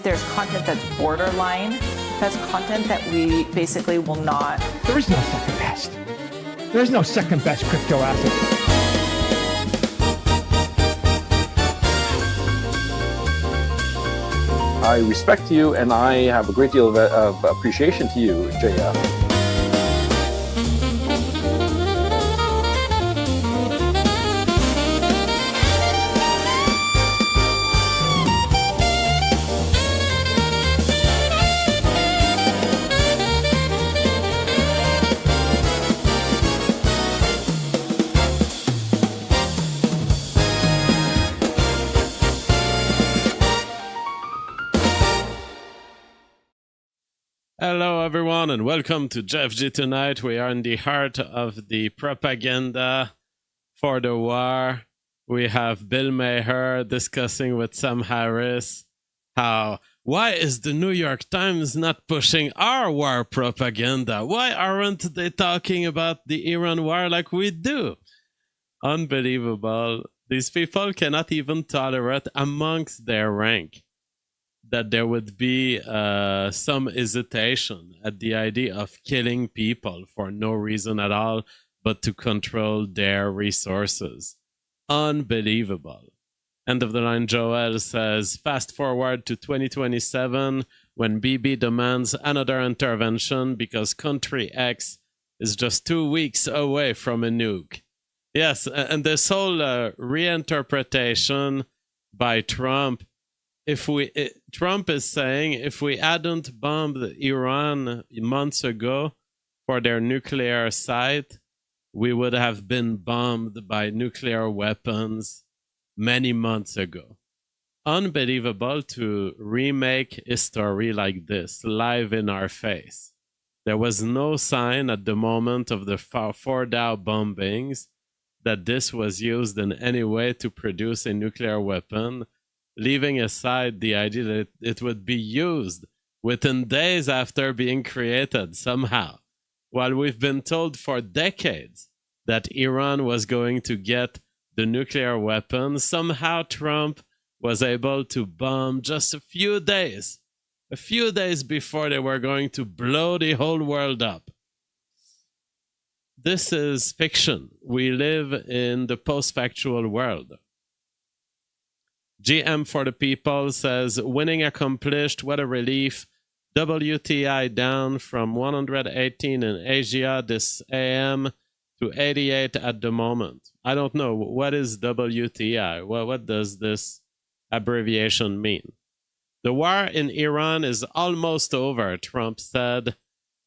there's content that's borderline, that's content that we basically will not. There is no second best. There is no second best crypto asset. I respect you, and I have a great deal of appreciation to you, JF. Hello, everyone, and welcome to JFGT Tonight. We are in the heart of the propaganda for the war. We have Bill Maher discussing with Sam Harris why is the New York Times not pushing our war propaganda? Why aren't they talking about the Iran war like we do? Unbelievable. These people cannot even tolerate amongst their rank that there would be some hesitation at the idea of killing people for no reason at all, but to control their resources. Unbelievable. End of the line, Joel says, fast forward to 2027 when Bibi demands another intervention because country X is just 2 weeks away from a nuke. Yes, and this whole reinterpretation by Trump, Trump is saying if we hadn't bombed Iran months ago for their nuclear site, we would have been bombed by nuclear weapons many months ago. Unbelievable to remake history like this, live in our face. There was no sign at the moment of the Fordow bombings that this was used in any way to produce a nuclear weapon, leaving aside the idea that it would be used within days after being created somehow, while we've been told for decades that Iran was going to get the nuclear weapon. Somehow Trump was able to bomb just a few days before they were going to blow the whole world up. This is fiction. We live in the post-factual world. GM for the People says, winning accomplished, what a relief. WTI down from 118 in Asia this AM to 88 at the moment. I don't know. What is WTI? What does this abbreviation mean? The war in Iran is almost over, Trump said.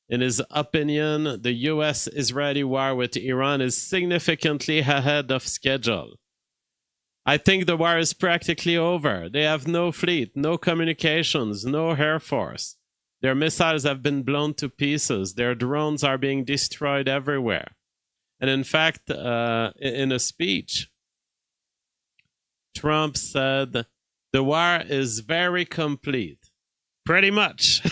In his opinion, the U.S.-Israeli war with Iran is significantly ahead of schedule. I think the war is practically over. They have no fleet, no communications, no air force. Their missiles have been blown to pieces. Their drones are being destroyed everywhere. And in fact, in a speech, Trump said, the war is very complete. Pretty much.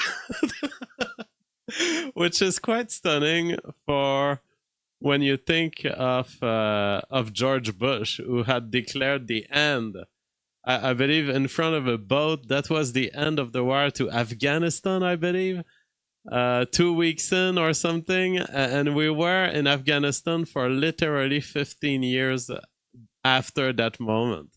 Which is quite stunning for when you think of George Bush, who had declared the end, I believe, in front of a boat. That was the end of the war to Afghanistan, I believe, 2 weeks in or something. And we were in Afghanistan for literally 15 years after that moment.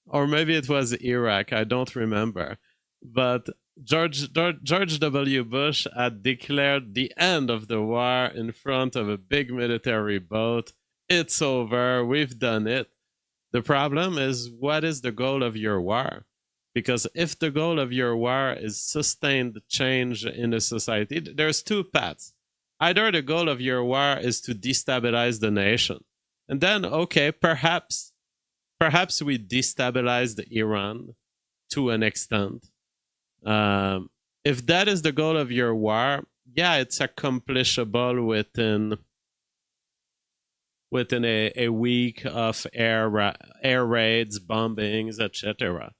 Or maybe it was Iraq, I don't remember. But George W. Bush had declared the end of the war in front of a big military boat. It's over. We've done it. The problem is, what is the goal of your war? Because if the goal of your war is sustained change in a society, there's two paths. Either the goal of your war is to destabilize the nation. And then, okay, perhaps we destabilized Iran to an extent. If that is the goal of your war, yeah, it's accomplishable within a week of air raids, bombings, etc.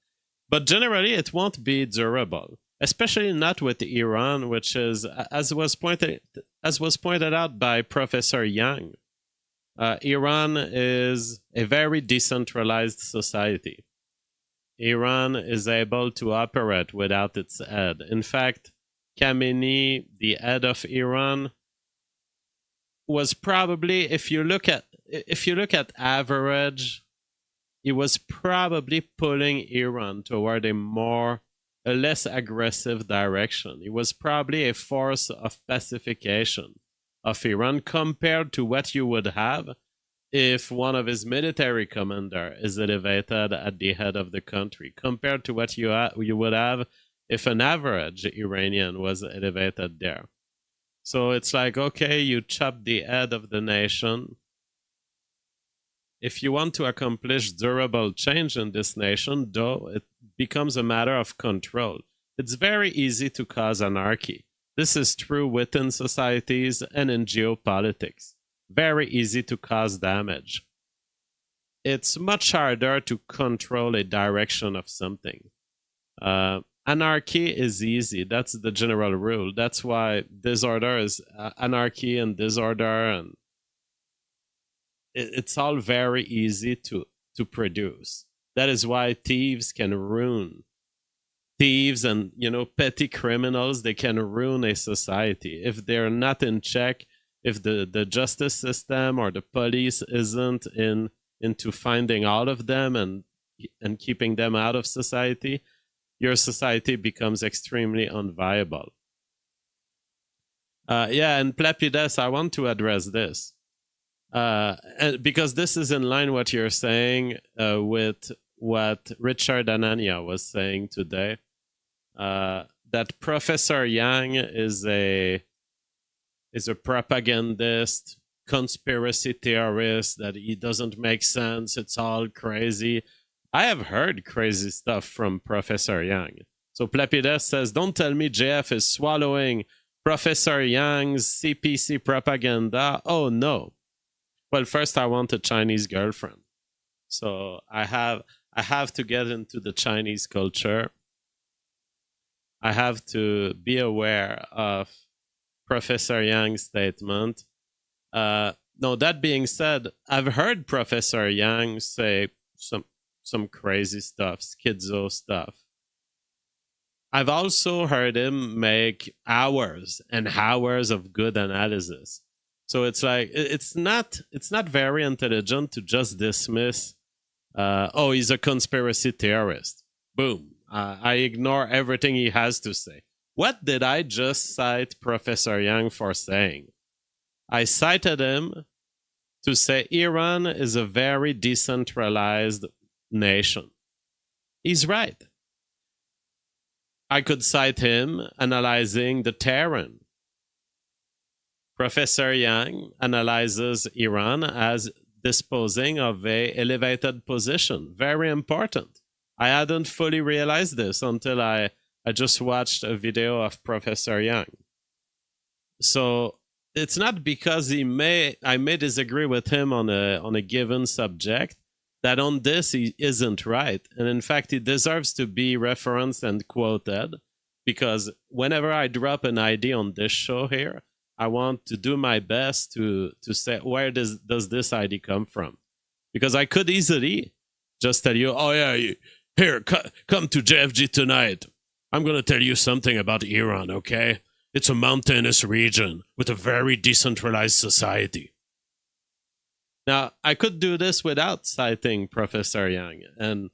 But generally, it won't be durable, especially not with Iran, which is, as was pointed out by Professor Yang, Iran is a very decentralized society. Iran is able to operate without its head. In fact, Khamenei, the head of Iran, was probably, if you look at average, he was probably pulling Iran toward a less aggressive direction. It was probably a force of pacification of Iran compared to what you would have if one of his military commander is elevated at the head of the country, compared to what you would have if an average Iranian was elevated there. So it's like, okay, you chop the head of the nation. If you want to accomplish durable change in this nation, though, it becomes a matter of control. It's very easy to cause anarchy. This is true within societies and in geopolitics. Very easy to cause damage. It's much harder to control a direction of something. Anarchy is easy. That's the general rule. That's why disorder is anarchy and disorder, and it's all very easy to produce. That is why thieves can ruin. Thieves and petty criminals, they can ruin a society if they're not in check. If the justice system or the police isn't into finding all of them and keeping them out of society, your society becomes extremely unviable. And Plapides, I want to address this. Because this is in line what you're saying with what Richard Anania was saying today. That Professor Yang is a propagandist, conspiracy theorist, that he doesn't make sense, it's all crazy. I have heard crazy stuff from Professor Yang. So Plapides says, don't tell me JF is swallowing Professor Yang's CPC propaganda. Oh no. Well, first I want a Chinese girlfriend. So I have to get into the Chinese culture. I have to be aware of Professor Yang's statement. No, that being said, I've heard Professor Yang say some crazy stuff, schizo stuff. I've also heard him make hours and hours of good analysis. So it's like, it's not very intelligent to just dismiss, he's a conspiracy theorist. Boom. I ignore everything he has to say. What did I just cite Professor Yang for saying? I cited him to say Iran is a very decentralized nation. He's right. I could cite him analyzing the Tehran. Professor Yang analyzes Iran as disposing of an elevated position. Very important. I hadn't fully realized this until I just watched a video of Professor Yang. So it's not because I may disagree with him on a given subject that on this he isn't right. And in fact, he deserves to be referenced and quoted, because whenever I drop an idea on this show here, I want to do my best to say, where does this idea come from? Because I could easily just tell you, oh yeah, here, come to JFG tonight. I'm going to tell you something about Iran, okay? It's a mountainous region with a very decentralized society. Now, I could do this without citing Professor Yang, and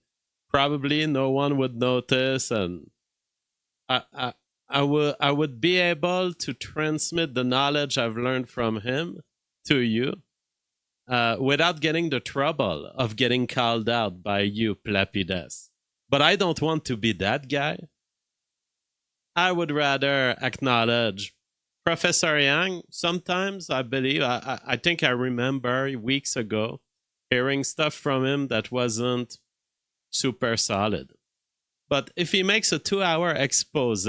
probably no one would notice, and I would be able to transmit the knowledge I've learned from him to you without getting the trouble of getting called out by you, Plapides. But I don't want to be that guy. I would rather acknowledge Professor Yang. Sometimes I believe, I think I remember weeks ago hearing stuff from him that wasn't super solid. But if he makes a 2-hour expose,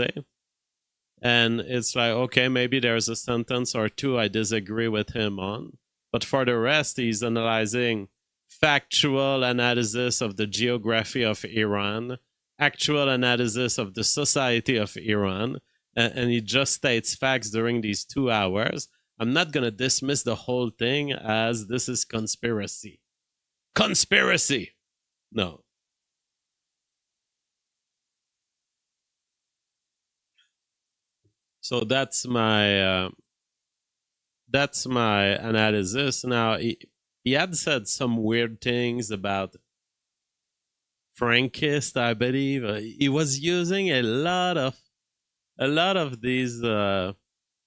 and it's like, okay, maybe there's a sentence or two I disagree with him on, but for the rest, he's analyzing factual analysis of the geography of Iran, actual analysis of the society of Iran, and he just states facts during these 2 hours. I'm not going to dismiss the whole thing as this is conspiracy. Conspiracy! No. So that's my analysis. Now he had said some weird things about Frankist, I believe. He was using a lot of these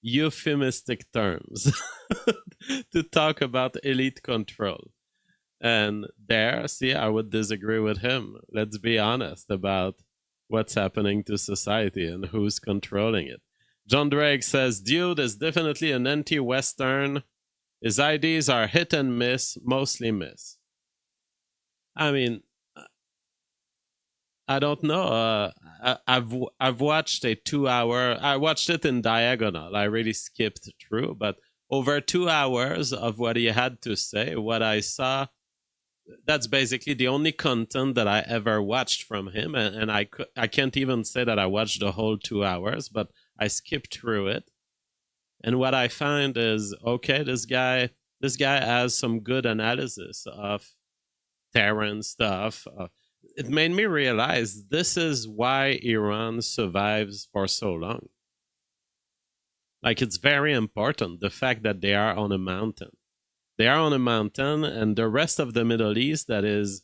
euphemistic terms to talk about elite control. And there, see, I would disagree with him. Let's be honest about what's happening to society and who's controlling it. John Drake says, Dude is definitely an anti-Western. His ideas are hit and miss, mostly miss. I mean, I don't know. I've watched a 2-hour. I watched it in diagonal. I really skipped through, but over 2 hours of what he had to say, what I saw, that's basically the only content that I ever watched from him, and I can't even say that I watched the whole 2 hours, but I skipped through it. And what I find is, okay, this guy has some good analysis of Terran stuff. It made me realize this is why Iran survives for so long. Like, it's very important, the fact that they are on a mountain. They are on a mountain, and the rest of the Middle East that is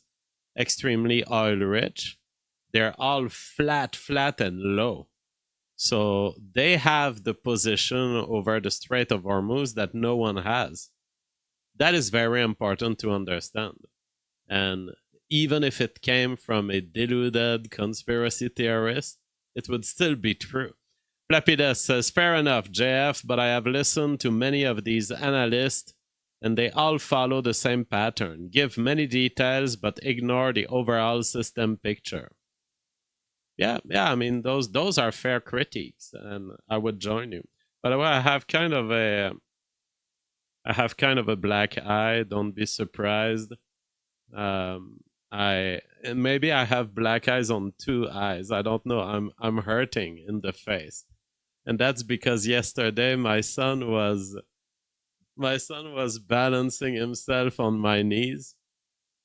extremely oil-rich, they're all flat and low. So they have the position over the Strait of Hormuz that no one has. That is very important to understand. And even if it came from a deluded conspiracy theorist, it would still be true. Flapides says, fair enough, JF, but I have listened to many of these analysts, and they all follow the same pattern. Give many details, but ignore the overall system picture. Yeah, I mean, those are fair critiques, and I would join you. By the way, I have kind of a black eye. Don't be surprised. Maybe I have black eyes on 2 eyes. I don't know. I'm hurting in the face, and that's because yesterday my son was balancing himself on my knees,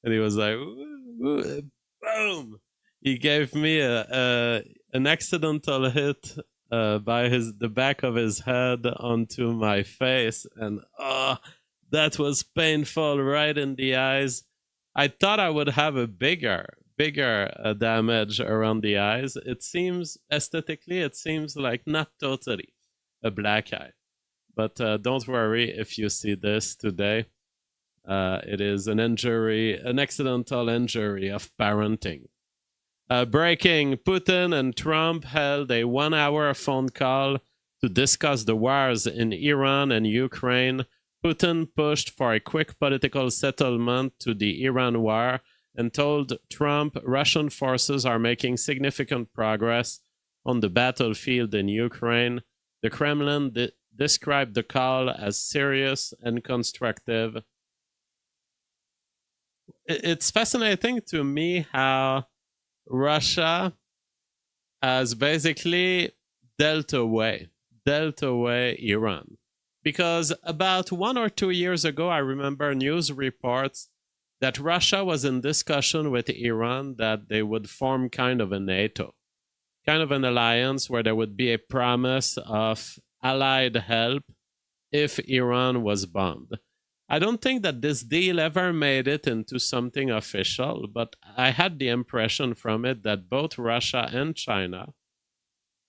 and he was like, ooh, boom. He gave me an accidental hit by the back of his head onto my face, and that was painful right in the eyes. I thought I would have a bigger damage around the eyes. It seems, aesthetically, it seems like not totally a black eye. But don't worry if you see this today. It is an accidental injury of parenting. Breaking, Putin and Trump held a 1-hour phone call to discuss the wars in Iran and Ukraine. Putin pushed for a quick political settlement to the Iran war and told Trump Russian forces are making significant progress on the battlefield in Ukraine. The Kremlin described the call as serious and constructive. It's fascinating to me how Russia has basically dealt away Iran. Because about 1 or 2 years ago, I remember news reports that Russia was in discussion with Iran that they would form kind of a NATO, kind of an alliance where there would be a promise of allied help if Iran was bombed. I don't think that this deal ever made it into something official, but I had the impression from it that both Russia and China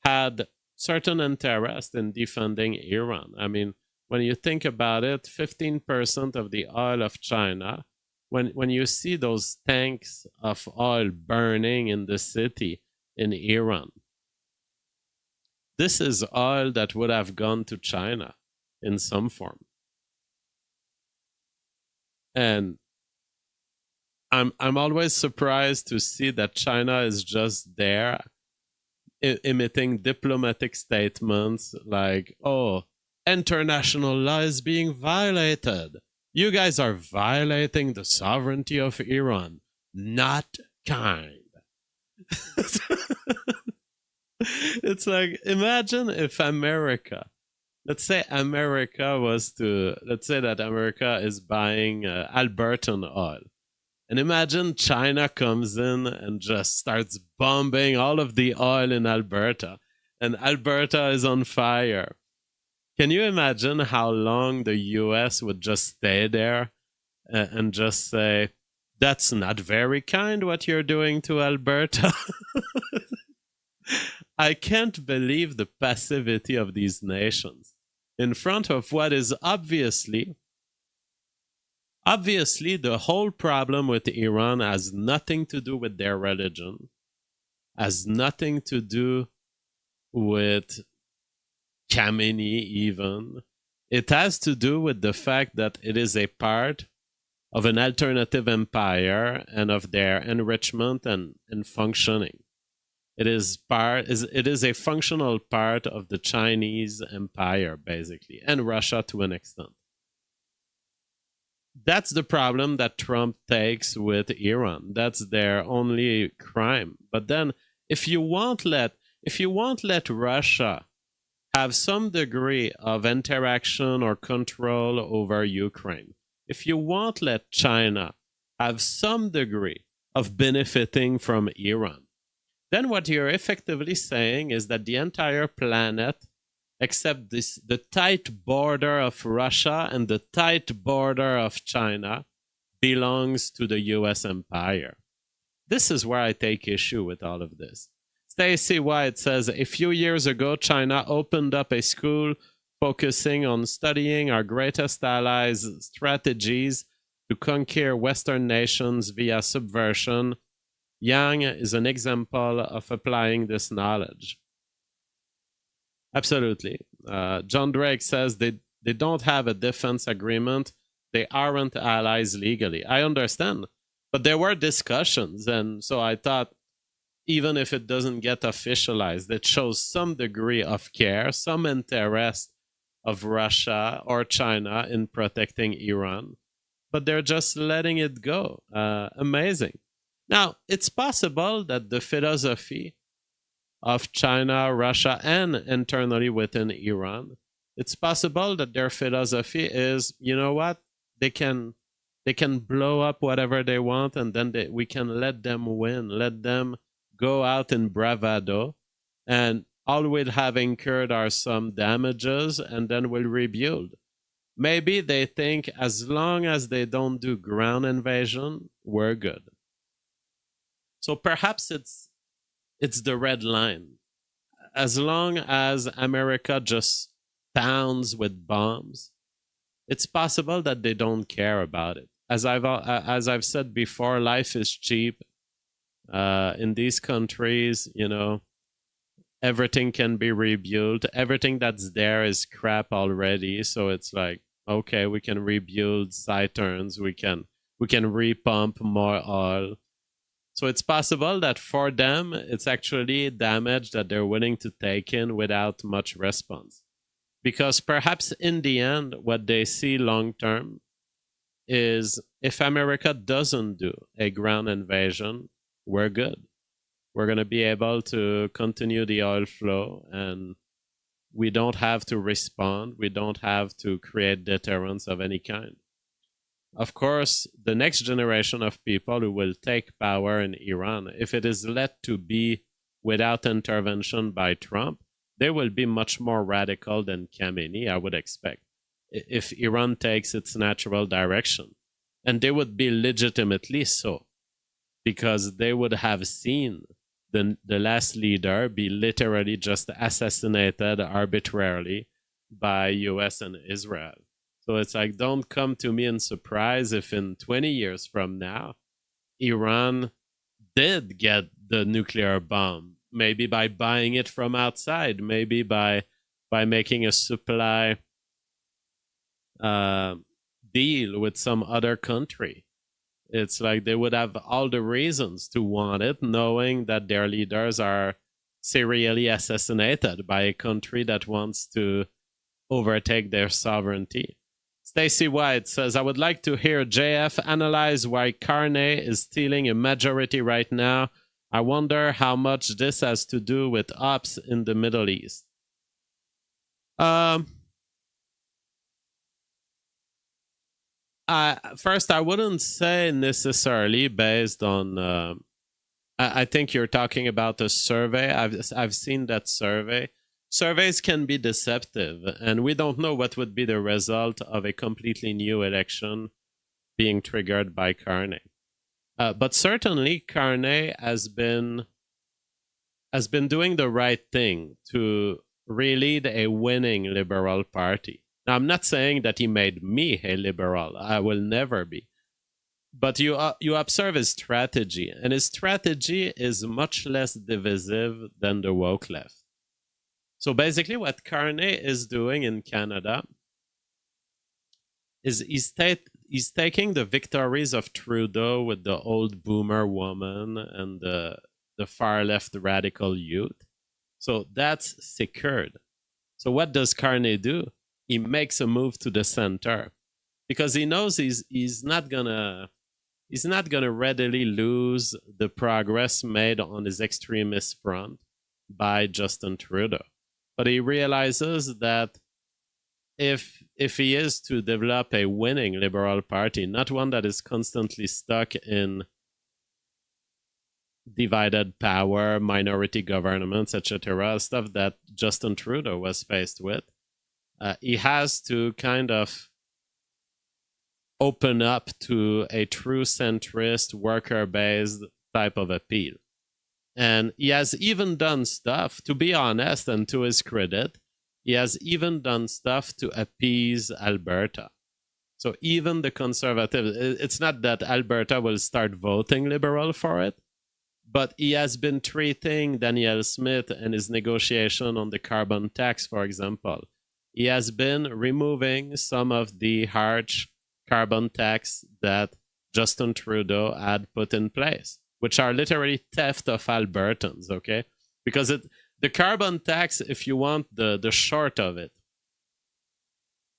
had certain interest in defending Iran. I mean, when you think about it, 15% of the oil of China, when you see those tanks of oil burning in the city in Iran, this is oil that would have gone to China in some form. And I'm always surprised to see that China is just there emitting diplomatic statements like, oh, international law is being violated. You guys are violating the sovereignty of Iran. Not kind. It's like, imagine if America, let's say that America is buying Albertan oil. And imagine China comes in and just starts bombing all of the oil in Alberta. and Alberta is on fire. Can you imagine how long the US would just stay there and just say, that's not very kind what you're doing to Alberta? I can't believe the passivity of these nations in front of what is obviously the whole problem with Iran has nothing to do with their religion, has nothing to do with Khamenei even. It has to do with the fact that it is a part of an alternative empire and of their enrichment and functioning. It is a functional part of the Chinese empire, basically, and Russia to an extent. That's the problem that Trump takes with Iran. That's their only crime. But then if you won't let Russia have some degree of interaction or control over Ukraine, if you won't let China have some degree of benefiting from Iran, then what you're effectively saying is that the entire planet, except the tight border of Russia and the tight border of China, belongs to the US empire. This is where I take issue with all of this. Stacy White says, a few years ago, China opened up a school focusing on studying our greatest allies' strategies to conquer Western nations via subversion. Yang is an example of applying this knowledge. Absolutely. John Drake says they don't have a defense agreement. They aren't allies legally. I understand. But there were discussions, and so I thought, even if it doesn't get officialized, it shows some degree of care, some interest of Russia or China in protecting Iran. But they're just letting it go. Amazing. Now, it's possible that the philosophy of China, Russia, and internally within Iran, it's possible that their philosophy is, you know what, they can blow up whatever they want, and then we can let them win, let them go out in bravado, and all we'll have incurred are some damages, and then we'll rebuild. Maybe they think as long as they don't do ground invasion, we're good. So perhaps it's the red line. As long as America just pounds with bombs, it's possible that they don't care about it. As I've said before, life is cheap. In these countries, you know, everything can be rebuilt. Everything that's there is crap already. So it's like, okay, we can rebuild cisterns. We can repump more oil. So it's possible that for them, it's actually damage that they're willing to take in without much response. Because perhaps in the end, what they see long term is if America doesn't do a ground invasion, we're good. We're going to be able to continue the oil flow, and we don't have to respond. We don't have to create deterrence of any kind. Of course, the next generation of people who will take power in Iran, if it is let to be without intervention by Trump, they will be much more radical than Khamenei, I would expect, if Iran takes its natural direction. And they would be legitimately so, because they would have seen the last leader be literally just assassinated arbitrarily by US and Israel. So it's like, don't come to me in surprise if in 20 years from now, Iran did get the nuclear bomb, maybe by buying it from outside, maybe by making a supply deal with some other country. It's like they would have all the reasons to want it, knowing that their leaders are serially assassinated by a country that wants to overtake their sovereignty. Stacy White says, I would like to hear JF analyze why Carney is stealing a majority right now. I wonder how much this has to do with ops in the Middle East. First, I wouldn't say necessarily based on I think you're talking about a survey. I've seen that survey. Surveys can be deceptive, and we don't know what would be the result of a completely new election being triggered by Carney. But certainly, Carney has been doing the right thing to re-lead a winning Liberal Party. Now, I'm not saying that he made me a liberal. I will never be. But you observe his strategy, and his strategy is much less divisive than the woke left. So basically what Carney is doing in Canada is he's taking the victories of Trudeau with the old boomer woman and the far left radical youth. So that's secured. So what does Carney do? He makes a move to the center because he knows he's not gonna readily lose the progress made on his extremist front by Justin Trudeau. But he realizes that if he is to develop a winning Liberal Party, not one that is constantly stuck in divided power, minority governments, etc., stuff that Justin Trudeau was faced with, he has to kind of open up to a true centrist, worker-based type of appeal. And he has even done stuff, to be honest, and to his credit, he has even done stuff to appease Alberta. So even the Conservatives, it's not that Alberta will start voting Liberal for it, but he has been treating Danielle Smith and his negotiation on the carbon tax, for example. He has been removing some of the harsh carbon tax that Justin Trudeau had put in place, which are literally theft of Albertans, okay? Because the carbon tax, if you want the short of it,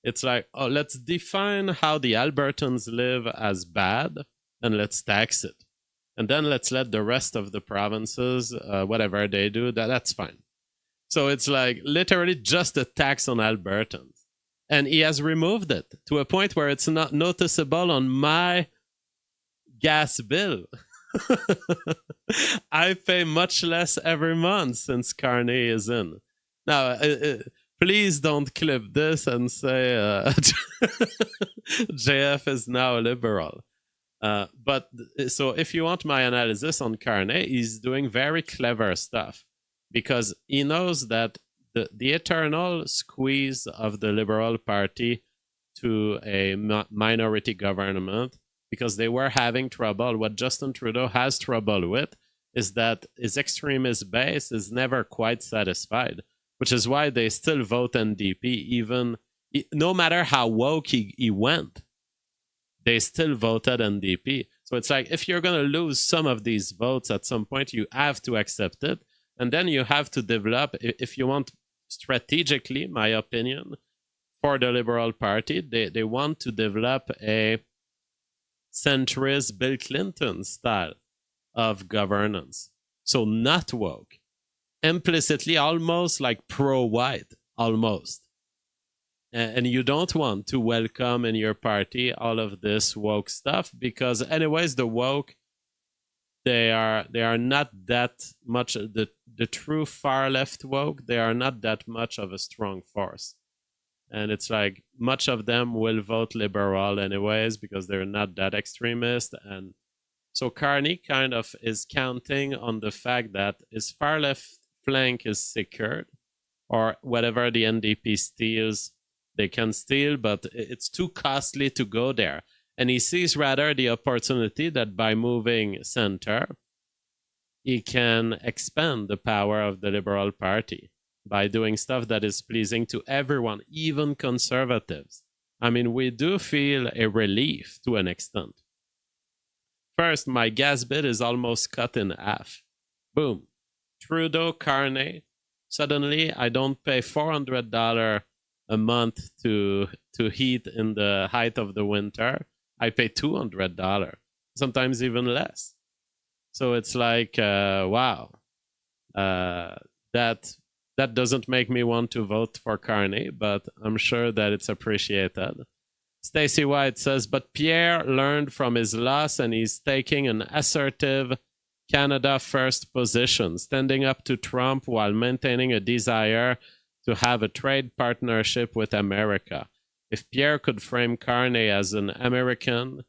it's like, oh, let's define how the Albertans live as bad, and let's tax it. And then let's let the rest of the provinces, whatever they do, that's fine. So it's like literally just a tax on Albertans. And he has removed it to a point where it's not noticeable on my gas bill. I pay much less every month since Carney is in. Now, please don't clip this and say JF is now liberal. But so if you want my analysis on Carney, he's doing very clever stuff because he knows that the eternal squeeze of the Liberal Party to a minority government, because they were having trouble. What Justin Trudeau has trouble with is that his extremist base is never quite satisfied, which is why they still vote NDP, even no matter how woke he went, they still voted NDP. So it's like, if you're going to lose some of these votes at some point, you have to accept it. And then you have to develop, if you want strategically, my opinion, for the Liberal Party, they want to develop a centrist Bill Clinton style of governance. So not woke. Implicitly almost like pro-white, almost. And you don't want to welcome in your party all of this woke stuff because anyways, the woke, they are not that much, the true far left woke, they are not that much of a strong force. And it's like much of them will vote liberal anyways because they're not that extremist. And so Carney kind of is counting on the fact that his far left flank is secured, or whatever the NDP steals, they can steal, but it's too costly to go there. And he sees rather the opportunity that by moving center, he can expand the power of the Liberal Party by doing stuff that is pleasing to everyone, even conservatives. I mean, we do feel a relief to an extent. First, my gas bill is almost cut in half. Boom. Trudeau, Carney. Suddenly, I don't pay $400 a month to heat in the height of the winter. I pay $200, sometimes even less. So it's like, wow. That doesn't make me want to vote for Carney, but I'm sure that it's appreciated. Stacey White says, but Pierre learned from his loss and he's taking an assertive Canada first position, standing up to Trump while maintaining a desire to have a trade partnership with America. If Pierre could frame Carney as an American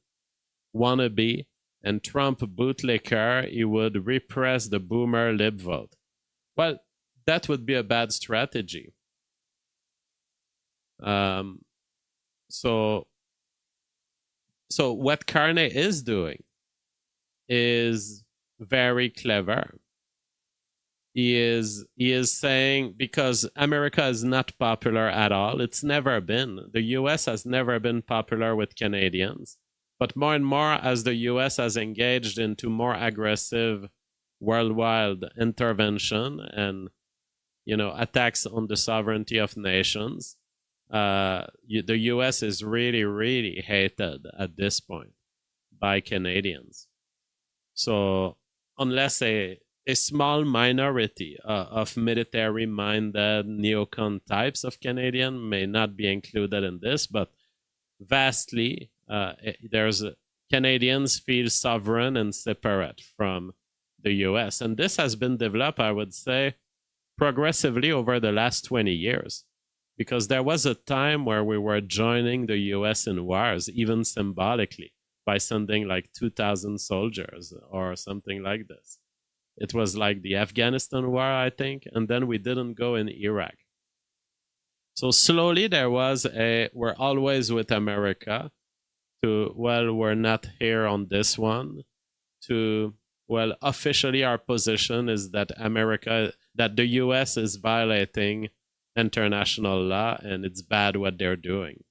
wannabe and Trump bootlicker, he would repress the boomer lib vote. Well, that would be a bad strategy. So what Carney is doing is very clever. He is saying, because America is not popular at all. It's never been. The US has never been popular with Canadians. But more and more, as the US has engaged into more aggressive worldwide intervention and, attacks on the sovereignty of nations, the US is really, really hated at this point by Canadians. So unless a small minority of military-minded neocon types of Canadian may not be included in this, but vastly, Canadians feel sovereign and separate from the US. And this has been developed, I would say, progressively over the last 20 years. Because there was a time where we were joining the US in wars, even symbolically, by sending like 2,000 soldiers or something like this. It was like the Afghanistan war, I think, and then we didn't go in Iraq. So slowly there was we're always with America, to, well, we're not here on this one, to, well, officially our position is that the US is violating international law and it's bad what they're doing.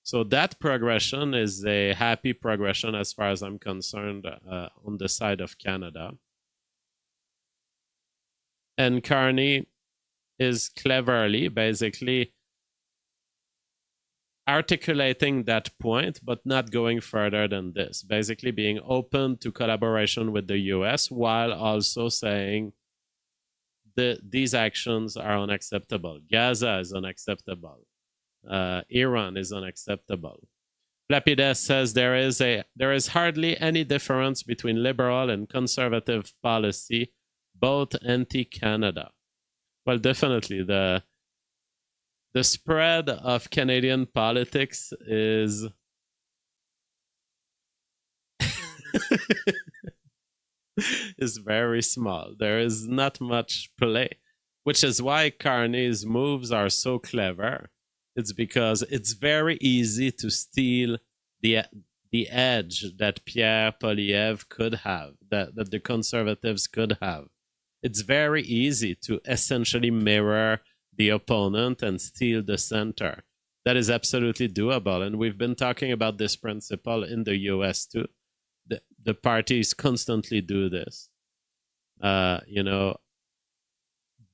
So that progression is a happy progression as far as I'm concerned on the side of Canada. And Carney is cleverly, basically, articulating that point, but not going further than this. Basically being open to collaboration with the US while also saying these actions are unacceptable. Gaza is unacceptable. Iran is unacceptable. Lapides says there is hardly any difference between liberal and conservative policy, both anti-Canada. Well, definitely the spread of Canadian politics is is very small. There is not much play, which is why Carney's moves are so clever. It's because it's very easy to steal the edge that Pierre Poilievre could have, that the conservatives could have. It's very easy to essentially mirror the opponent and steal the center. That is absolutely doable. And we've been talking about this principle in the US too. The parties constantly do this.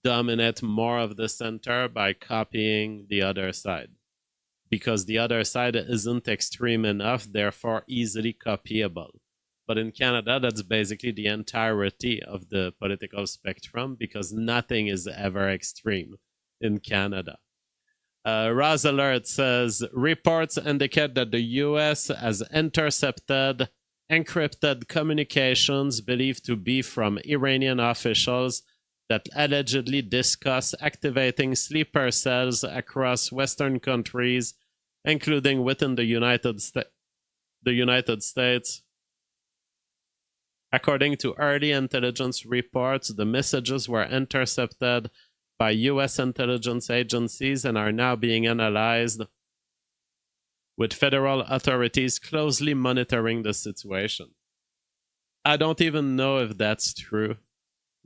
Dominate more of the center by copying the other side. Because the other side isn't extreme enough, therefore easily copyable. But in Canada, that's basically the entirety of the political spectrum, because nothing is ever extreme in Canada. Roz Alert says, reports indicate that the US has intercepted encrypted communications believed to be from Iranian officials that allegedly discuss activating sleeper cells across Western countries, including within the United States. According to early intelligence reports, the messages were intercepted by US intelligence agencies and are now being analyzed, with federal authorities closely monitoring the situation. I don't even know if that's true.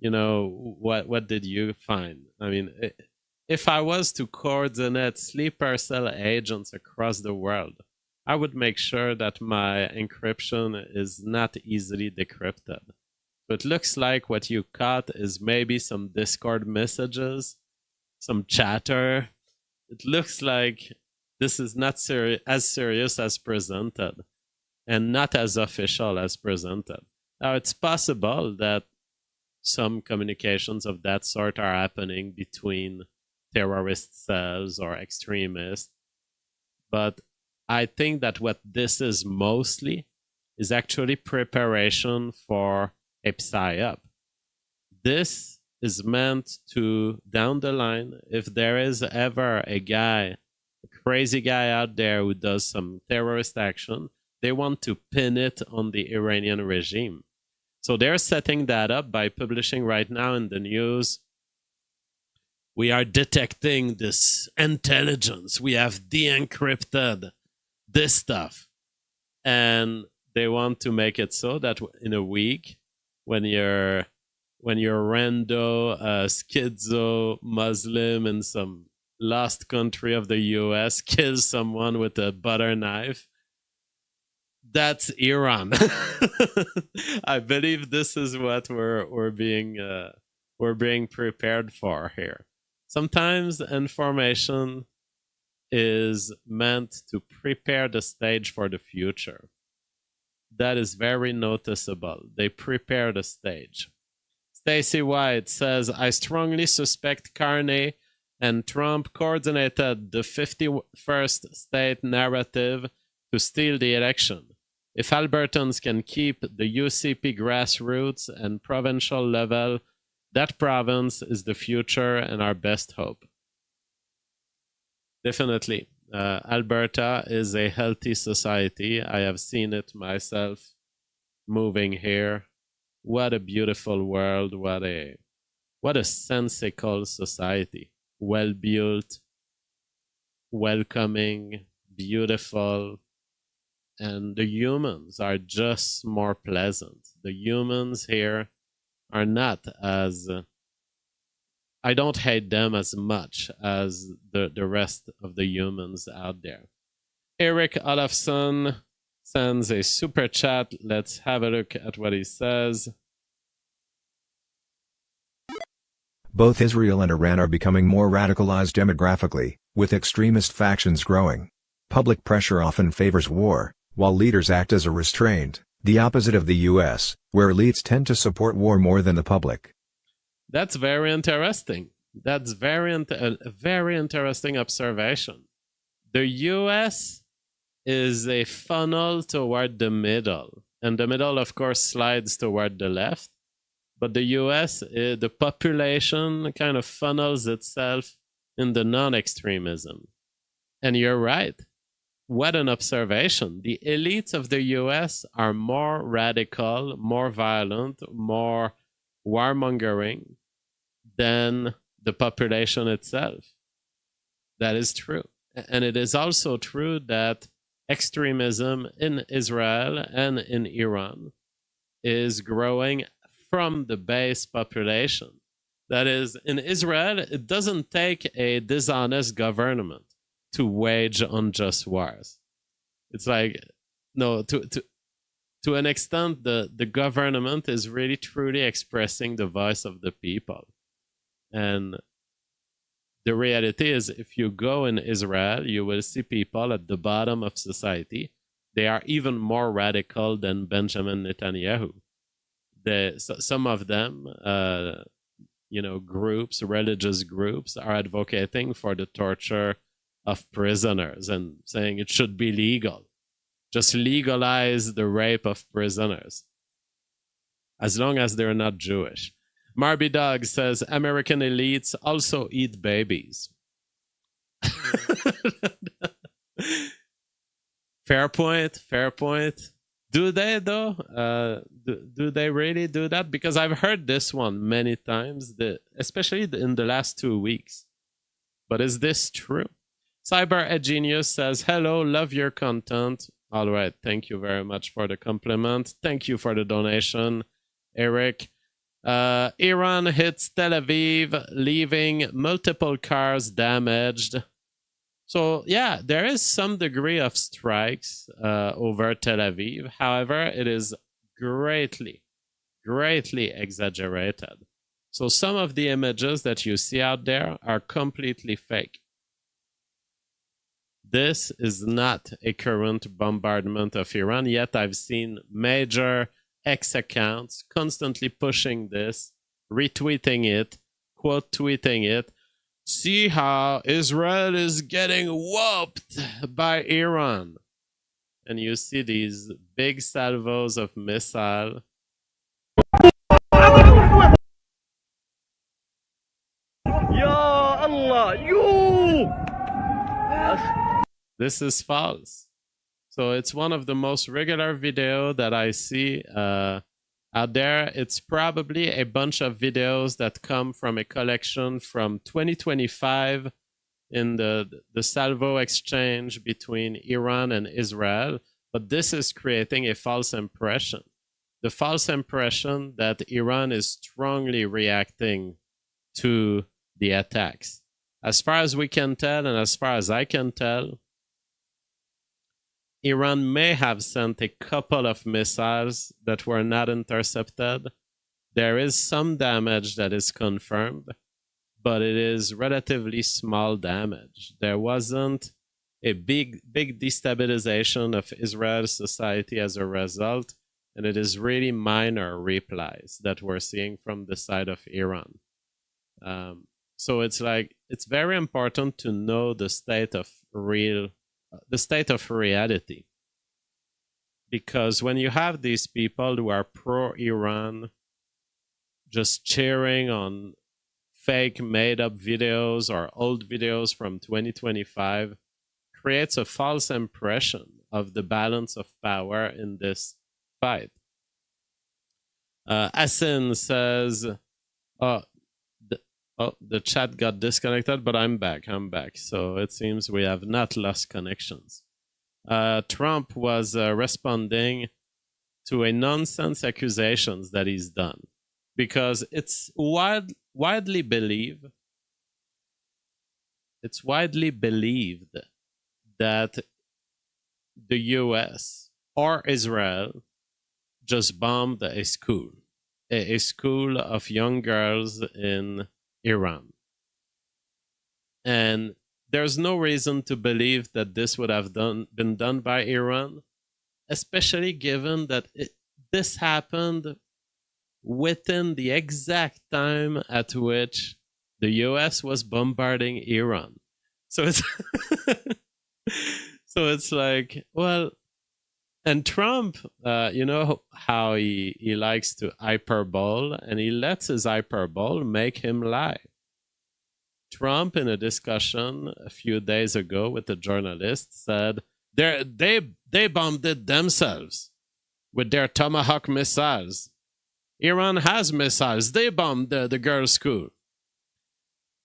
What did you find? I mean, if I was to coordinate sleeper cell agents across the world, I would make sure that my encryption is not easily decrypted. So it looks like what you caught is maybe some Discord messages, some chatter. It looks like this is not as serious as presented and not as official as presented. Now, it's possible that some communications of that sort are happening between terrorist cells or extremists, but I think that what this is mostly is actually preparation for a psyop. This is meant to, down the line, if there is ever a crazy guy out there who does some terrorist action, they want to pin it on the Iranian regime. So they're setting that up by publishing right now in the news, we are detecting this intelligence. We have de-encrypted this stuff. And they want to make it so that in a week, when your rando, schizo Muslim in some lost country of the US kills someone with a butter knife, that's Iran. I believe this is what we're being prepared for here. Sometimes information is meant to prepare the stage for the future. That is very noticeable. They prepare the stage. Stacy White says, I strongly suspect Carney and Trump coordinated the 51st state narrative to steal the election. If Albertans can keep the UCP grassroots and provincial level, that province is the future and our best hope. Definitely. Alberta is a healthy society. I have seen it myself moving here. What a beautiful world. What a sensical society. Well-built, welcoming, beautiful, and the humans are just more pleasant. The humans here are not as... I don't hate them as much as the rest of the humans out there. Eric Olafson sends a super chat. Let's have a look at what he says. Both Israel and Iran are becoming more radicalized demographically, with extremist factions growing. Public pressure often favors war, while leaders act as a restraint, the opposite of the US, where elites tend to support war more than the public. That's very interesting. That's a very interesting observation. The US is a funnel toward the middle, and the middle, of course, slides toward the left. But the US, the population kind of funnels itself in the non-extremism. And you're right. What an observation. The elites of the US are more radical, more violent, more warmongering than the population itself. That is true. And it is also true that extremism in Israel and in Iran is growing from the base population. That is, in Israel, it doesn't take a dishonest government to wage unjust wars. It's like, no, to an extent, the government is really truly expressing the voice of the people. And the reality is, if you go in Israel, you will see people at the bottom of society. They are even more radical than Benjamin Netanyahu. Some of them, groups, religious groups, are advocating for the torture of prisoners and saying it should be legal. Just legalize the rape of prisoners, as long as they're not Jewish. Marby Dog says American elites also eat babies. Fair point, fair point. Do they, though? Do they really do that? Because I've heard this one many times, especially in the last 2 weeks. But is this true? Cyber Ed Genius says, hello, love your content. All right, thank you very much for the compliment. Thank you for the donation, Eric. Iran hits Tel Aviv, leaving multiple cars damaged. So, yeah, there is some degree of strikes over Tel Aviv. However, it is greatly, greatly exaggerated. So some of the images that you see out there are completely fake. This is not a current bombardment of Iran, yet I've seen major X accounts constantly pushing this, retweeting it, quote tweeting it. See how Israel is getting whooped by Iran. And you see these big salvos of missile This is false. So it's one of the most regular video that I see out there. It's probably a bunch of videos that come from a collection from 2025 in the salvo exchange between Iran and Israel. But this is creating a false impression. The false impression that Iran is strongly reacting to the attacks. As far as we can tell, and as far as I can tell, Iran may have sent a couple of missiles that were not intercepted. There is some damage that is confirmed, but it is relatively small damage. There wasn't a big destabilization of Israel's society as a result, and it is really minor replies that we're seeing from the side of Iran. So it's like, it's very important to know the state of reality. Because when you have these people who are pro-Iran just cheering on fake made-up videos or old videos from 2025, creates a false impression of the balance of power in this fight. Asin says, the chat got disconnected, but I'm back. So it seems we have not lost connections. Trump was responding to a nonsense accusations that he's done, because it's widely believed that the US or Israel just bombed a school of young girls in Iran. And there's no reason to believe that this would have been done by Iran, especially given that this happened within the exact time at which the US was bombarding Iran. So it's so it's like, well, and Trump, you know how he likes to hyperbole, and he lets his hyperbole make him lie. Trump, in a discussion a few days ago with a journalist, said they bombed it themselves with their Tomahawk missiles. Iran has missiles. They bombed the girls' school.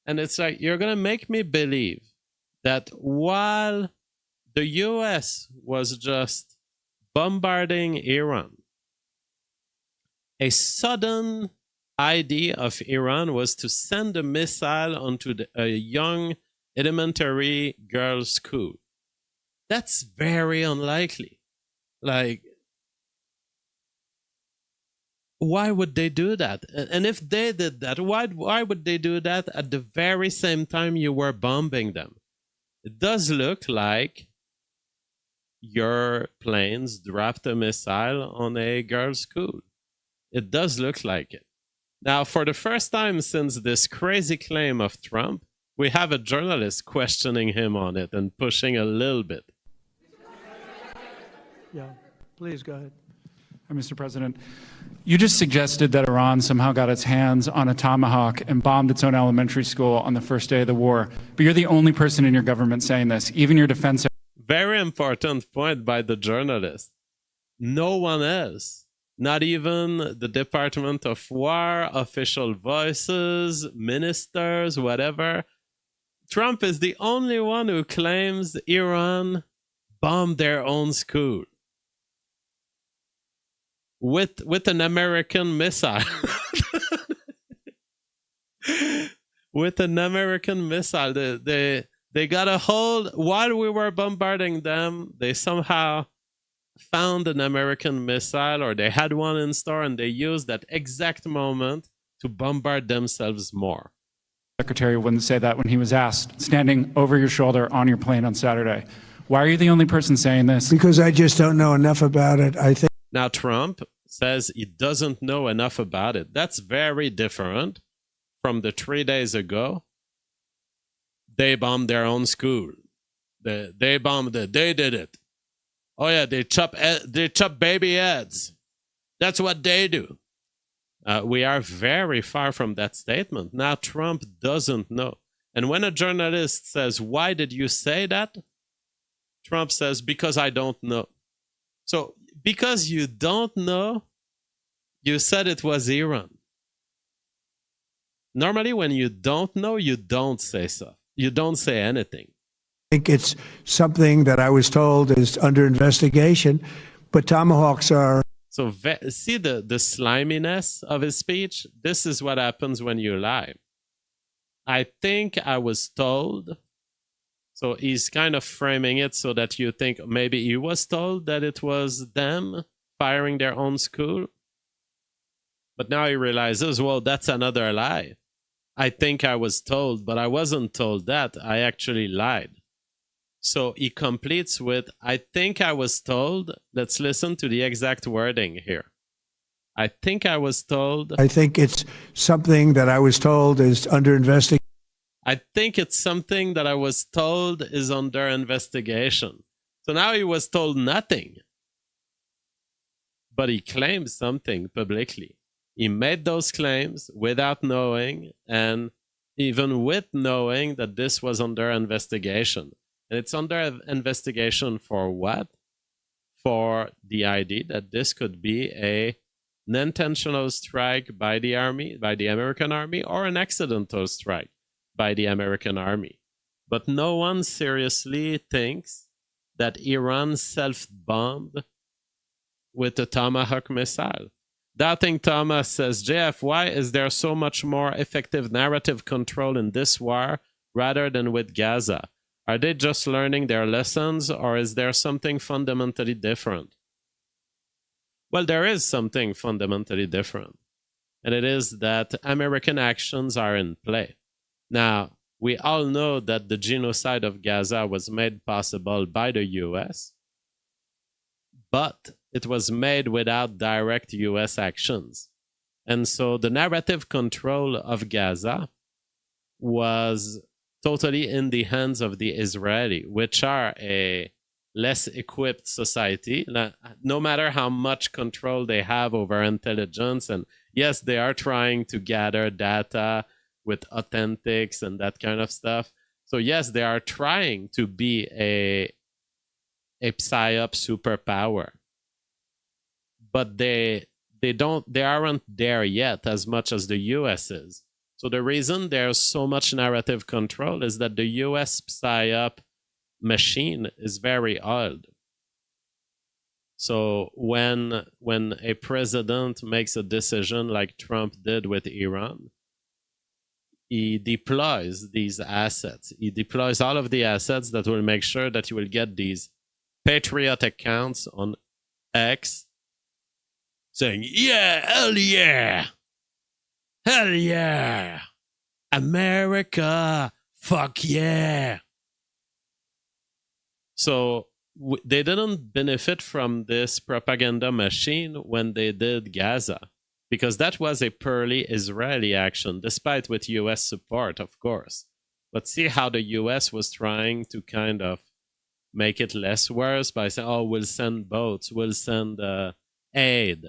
And it's like, you're going to make me believe that while the US was just bombarding Iran, a sudden idea of Iran was to send a missile onto a young elementary girls' school. That's very unlikely. Like, why would they do that? And if they did that, why would they do that at the very same time you were bombing them? It does look like your planes dropped a missile on a girls' school. It does look like it. Now, for the first time since this crazy claim of Trump, we have a journalist questioning him on it and pushing a little bit. Yeah, please go ahead. Mr. President, you just suggested that Iran somehow got its hands on a Tomahawk and bombed its own elementary school on the first day of the war. But you're the only person in your government saying this. Even your defense... Very important point by the journalist. No one else, not even the Department of War, official voices, ministers, whatever. Trump is the only one who claims Iran bombed their own school with an American missile. With an American missile. They got a hold, while we were bombarding them, they somehow found an American missile, or they had one in store, and they used that exact moment to bombard themselves more. Secretary wouldn't say that when he was asked, standing over your shoulder on your plane on Saturday. Why are you the only person saying this? Because I just don't know enough about it. I think. Now, Trump says he doesn't know enough about it. That's very different from the 3 days ago. They bombed their own school. They bombed it. They did it. Oh yeah, they chop baby heads. That's what they do. We are very far from that statement. Now Trump doesn't know. And when a journalist says, "Why did you say that?" Trump says, because I don't know. So because you don't know, you said it was Iran. Normally, when you don't know, you don't say so. You don't say anything. I think it's something that I was told is under investigation, but tomahawks are. So see the sliminess of his speech? This is what happens when you lie. I think I was told. So he's kind of framing it so that you think maybe he was told that it was them firing their own school. But now he realizes, well, that's another lie. I think I was told, but I wasn't told that. I actually lied. So he completes with, I think I was told. Let's listen to the exact wording here. I think I was told. I think it's something that I was told is under investigation. I think it's something that I was told is under investigation. So now he was told nothing. But he claimed something publicly. He made those claims without knowing, and even with knowing that this was under investigation. And it's under investigation for what? For the idea that this could be an intentional strike by the army, by the American army, or an accidental strike by the American army. But no one seriously thinks that Iran self-bombed with a Tomahawk missile. Doubting Thomas says, JF, why is there so much more effective narrative control in this war rather than with Gaza? Are they just learning their lessons, or is there something fundamentally different? Well, there is something fundamentally different, and it is that American actions are in play. Now, we all know that the genocide of Gaza was made possible by the US, but it was made without direct US actions. And so the narrative control of Gaza was totally in the hands of the Israeli, which are a less equipped society, no matter how much control they have over intelligence. And yes, they are trying to gather data with authentics and that kind of stuff. So yes, they are trying to be a psyop superpower, but they aren't there yet as much as the US is. So the reason there's so much narrative control is that the US psyop machine is very old. So when a president makes a decision like Trump did with Iran, he deploys these assets. He deploys all of the assets that will make sure that you will get these patriot accounts on X saying, yeah, hell yeah, America, fuck yeah. So they didn't benefit from this propaganda machine when they did Gaza, because that was a purely Israeli action, despite with US support, of course. But see how the US was trying to kind of make it less worse by saying, oh, we'll send boats, we'll send aid,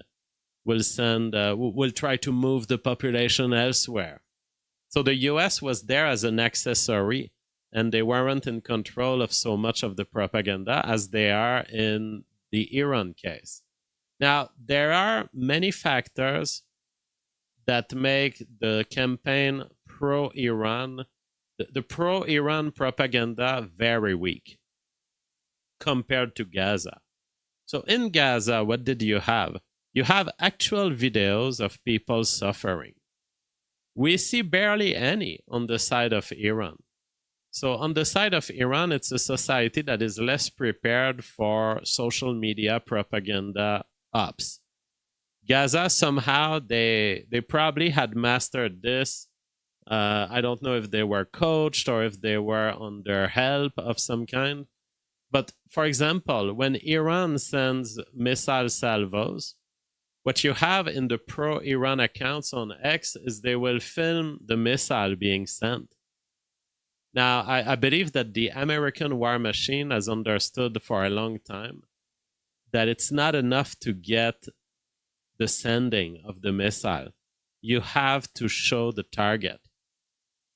we'll try to move the population elsewhere. So the US was there as an accessory, and they weren't in control of so much of the propaganda as they are in the Iran case. Now, there are many factors that make the campaign pro-Iran, the pro-Iran propaganda very weak compared to Gaza. So in Gaza, what did you have? You have actual videos of people suffering. We see barely any on the side of Iran. So on the side of Iran, it's a society that is less prepared for social media propaganda ops. Gaza, somehow, they probably had mastered this. I don't know if they were coached or if they were under help of some kind. But for example, when Iran sends missile salvos, what you have in the pro-Iran accounts on X is they will film the missile being sent. Now, I believe that the American war machine has understood for a long time that it's not enough to get the sending of the missile. You have to show the target.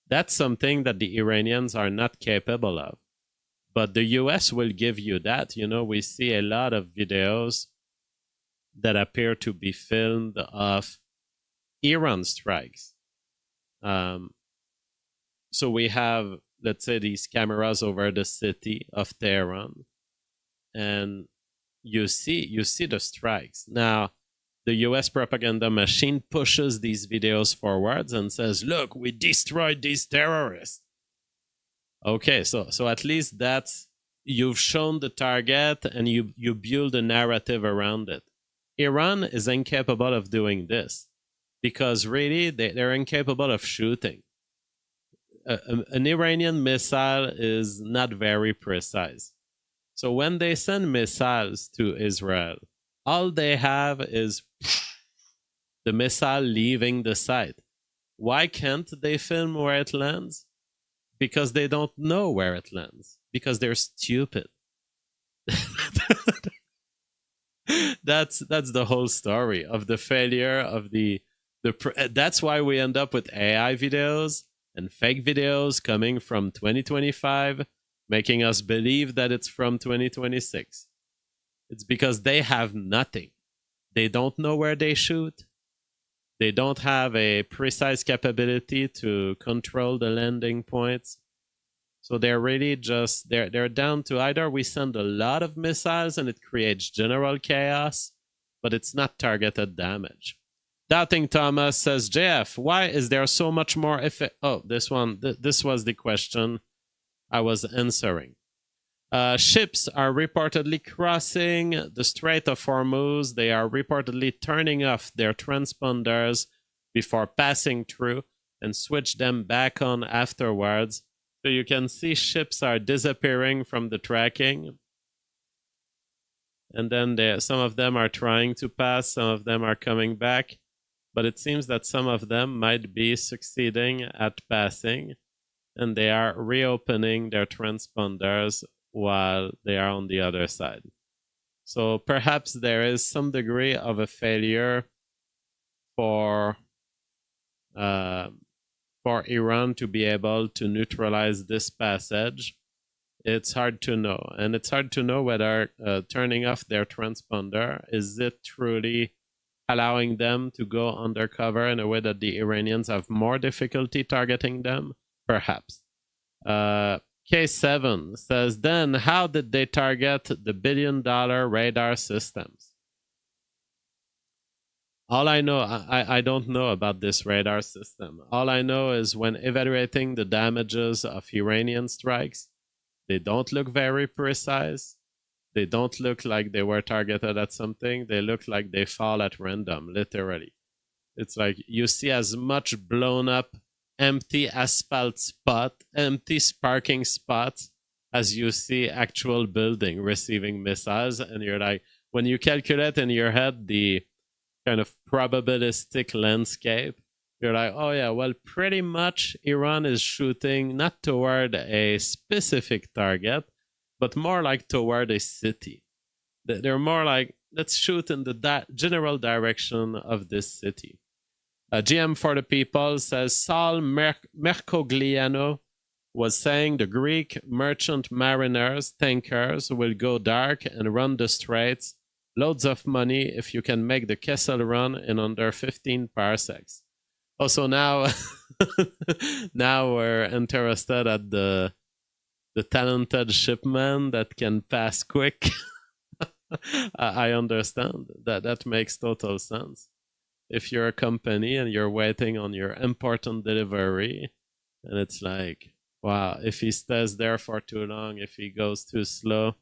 That's something that the Iranians are not capable of. But the US will give you that. You know, we see a lot of videos that appear to be filmed of Iran strikes. So we have, let's say, these cameras over the city of Tehran, and you see the strikes. Now, the US propaganda machine pushes these videos forwards and says, look, we destroyed these terrorists. Okay, so at least that's, you've shown the target and you build a narrative around it. Iran is incapable of doing this because really they're incapable of shooting. An Iranian missile is not very precise. So when they send missiles to Israel, all they have is the missile leaving the site. Why can't they film where it lands? Because they don't know where it lands. Because they're stupid. That's the whole story of the failure of the that's why we end up with AI videos and fake videos coming from 2025, making us believe that it's from 2026. It's because they have nothing. They don't know where they shoot. They don't have a precise capability to control the landing points. So they're really just, they're down to either we send a lot of missiles and it creates general chaos, but it's not targeted damage. Doubting Thomas says, JF, why is there so much more this was the question I was answering. Ships are reportedly crossing the Strait of Hormuz. They are reportedly turning off their transponders before passing through and switch them back on afterwards. So you can see ships are disappearing from the tracking. And then some of them are trying to pass, some of them are coming back. But it seems that some of them might be succeeding at passing, and they are reopening their transponders while they are on the other side. So perhaps there is some degree of a failure for Iran to be able to neutralize this passage. It's hard to know. And it's hard to know whether turning off their transponder, is it truly allowing them to go undercover in a way that the Iranians have more difficulty targeting them? Perhaps. K7 says, then how did they target the billion-dollar radar systems? All I know, I don't know about this radar system. All I know is when evaluating the damages of Iranian strikes, they don't look very precise. They don't look like they were targeted at something. They look like they fall at random, literally. It's like you see as much blown up empty asphalt spot, empty parking spots, as you see actual building receiving missiles. And you're like, when you calculate in your head the kind of probabilistic landscape, you're like, oh yeah, well, pretty much Iran is shooting not toward a specific target, but more like toward a city. They're more like, let's shoot in the general direction of this city. GM for the People says, Saul Mercogliano was saying the Greek merchant mariners, tankers, will go dark and run the straits. Loads of money if you can make the Kessel run in under 15 parsecs. Also now, now we're interested at the talented shipman that can pass quick. I understand that makes total sense. If you're a company and you're waiting on your important delivery, and it's like, wow, if he stays there for too long, if he goes too slow,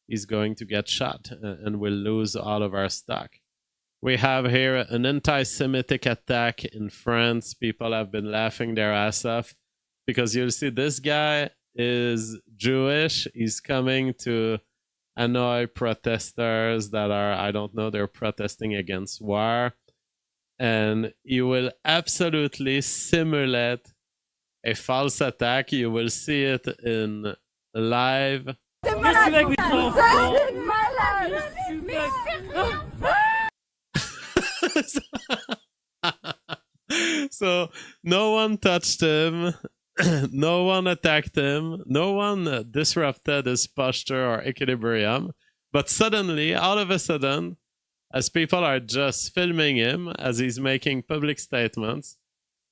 he's going to get shot and we'll lose all of our stock. We have here an anti-Semitic attack in France. People have been laughing their ass off because you'll see this guy is Jewish. He's coming to annoy protesters that are, I don't know, they're protesting against war. And he will absolutely simulate a false attack. You will see it in live. So no one touched him. No one attacked him. No one disrupted his posture or equilibrium. But suddenly, out of a sudden, as people are just filming him as he's making public statements,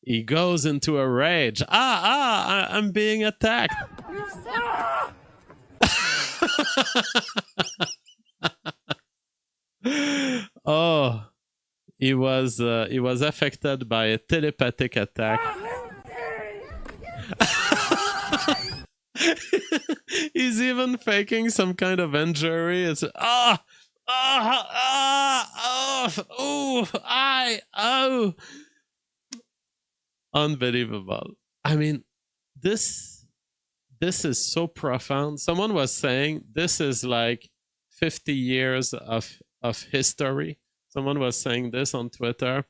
he goes into a rage. I'm being attacked. Oh, he was affected by a telepathic attack. He's even faking some kind of injury. It's unbelievable. I mean, this is so profound. Someone was saying this is like 50 years of history. Someone was saying this on Twitter.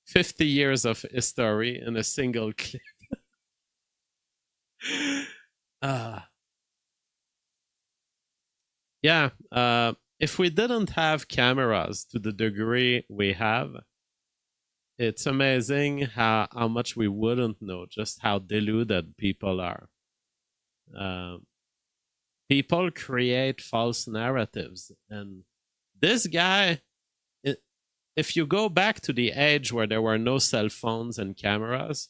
50 years of history in a single clip. If we didn't have cameras to the degree we have, it's amazing how much we wouldn't know, just how deluded people are. People create false narratives. And this guy, if you go back to the age where there were no cell phones and cameras,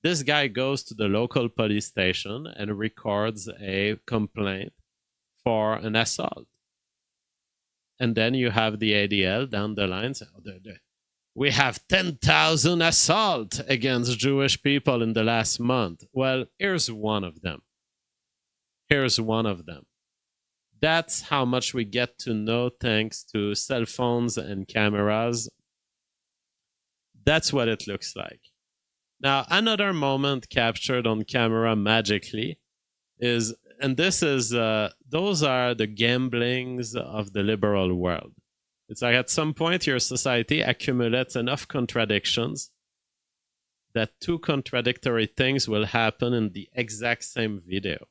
this guy goes to the local police station and records a complaint for an assault. And then you have the ADL down the line say, we have 10,000 assaults against Jewish people in the last month. Well, here's one of them. Here's one of them. That's how much we get to know thanks to cell phones and cameras. That's what it looks like. Now, another moment captured on camera magically is, and this is, those are the gamblings of the liberal world. It's like at some point your society accumulates enough contradictions that two contradictory things will happen in the exact same video.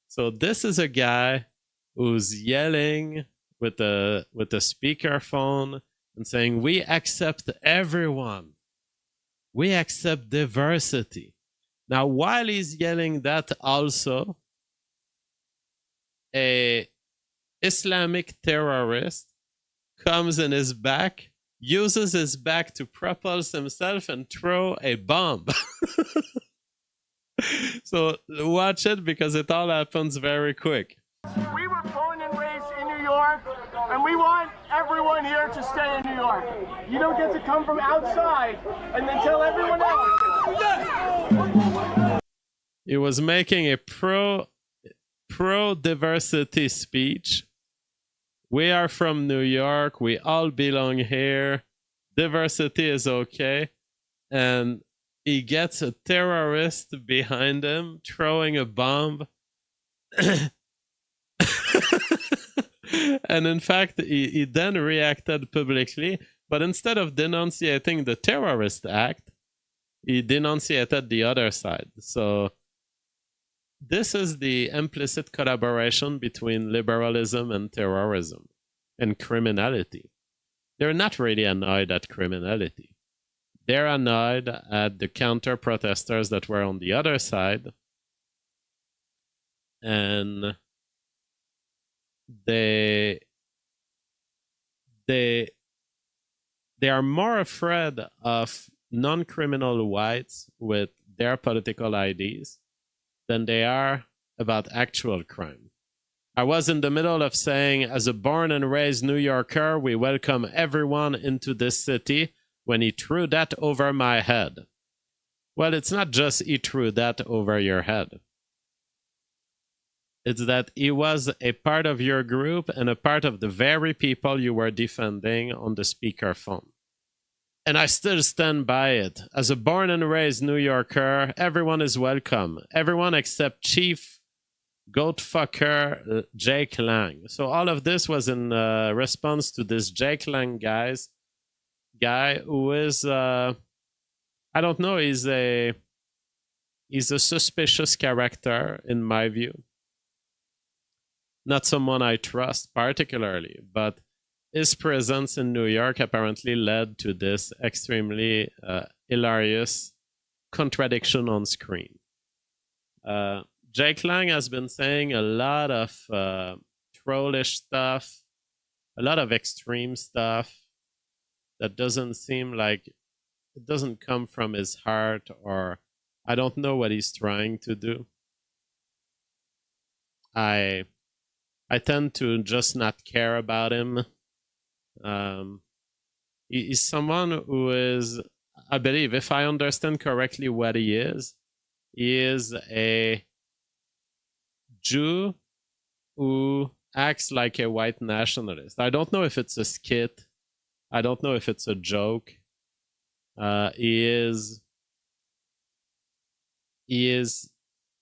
So this is a guy who's yelling with a speakerphone and saying, we accept everyone. We accept diversity. Now, while he's yelling that also, a Islamic terrorist comes in his back, uses his back to propulse himself and throw a bomb. So watch it because it all happens very quick. We were born and raised in New York, and we want everyone here to stay in New York. You don't get to come from outside and then tell everyone else. He was making a pro-diversity speech. We are from New York. We all belong here. Diversity is okay. And he gets a terrorist behind him throwing a bomb. And in fact, he then reacted publicly. But instead of denunciating the terrorist act, he denunciated the other side. So this is the implicit collaboration between liberalism and terrorism and criminality. They're not really annoyed at criminality. They're annoyed at the counter-protesters that were on the other side. And they are more afraid of non-criminal whites with their political IDs than they are about actual crime. I was in the middle of saying, as a born and raised New Yorker, we welcome everyone into this city, when he threw that over my head. Well, it's not just he threw that over your head. It's that he was a part of your group and a part of the very people you were defending on the speakerphone. And I still stand by it. As a born and raised New Yorker, everyone is welcome. Everyone except Chief Goatfucker Jake Lang. So all of this was in response to this Jake Lang guy who is, I don't know, he's a suspicious character in my view. Not someone I trust particularly, but his presence in New York apparently led to this extremely hilarious contradiction on screen. Jake Lang has been saying a lot of trollish stuff, a lot of extreme stuff that doesn't seem like it doesn't come from his heart, or I don't know what he's trying to do. I tend to just not care about him. He's someone who is, I believe, if I understand correctly what he is a Jew who acts like a white nationalist. I don't know if it's a skit. I don't know if it's a joke. He is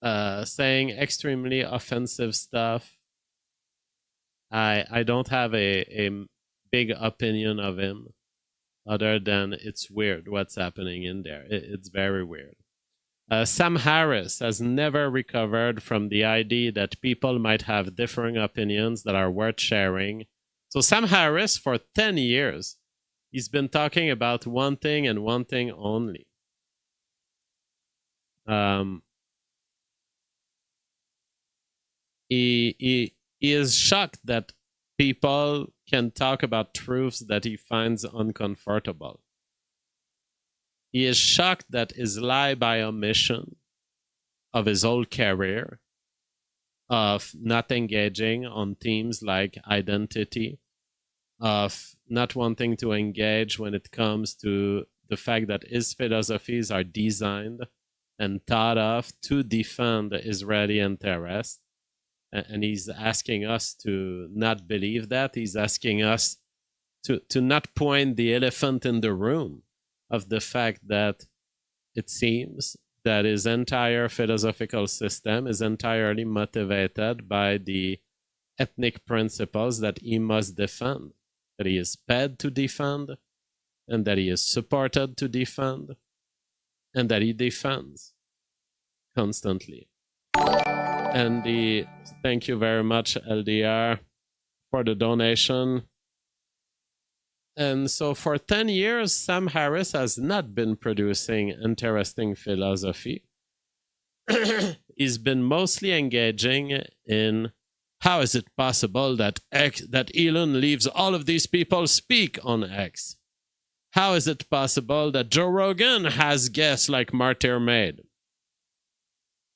saying extremely offensive stuff. I don't have a big opinion of him, other than it's weird what's happening in there. It's very weird. Sam Harris has never recovered from the idea that people might have differing opinions that are worth sharing. So Sam Harris, for 10 years, he's been talking about one thing and one thing only. He is shocked that people can talk about truths that he finds uncomfortable. He is shocked that his lie by omission of his whole career, of not engaging on themes like identity, of not wanting to engage when it comes to the fact that his philosophies are designed and thought of to defend Israeli interests. And he's asking us to not believe that. He's asking us to not point the elephant in the room of the fact that it seems that his entire philosophical system is entirely motivated by the ethnic principles that he must defend, that he is paid to defend, and that he is supported to defend, and that he defends constantly. And thank you very much, LDR, for the donation. And so for 10 years, Sam Harris has not been producing interesting philosophy. He's been mostly engaging in how is it possible that Elon leaves all of these people speak on X? How is it possible that Joe Rogan has guests like Martyr Maid?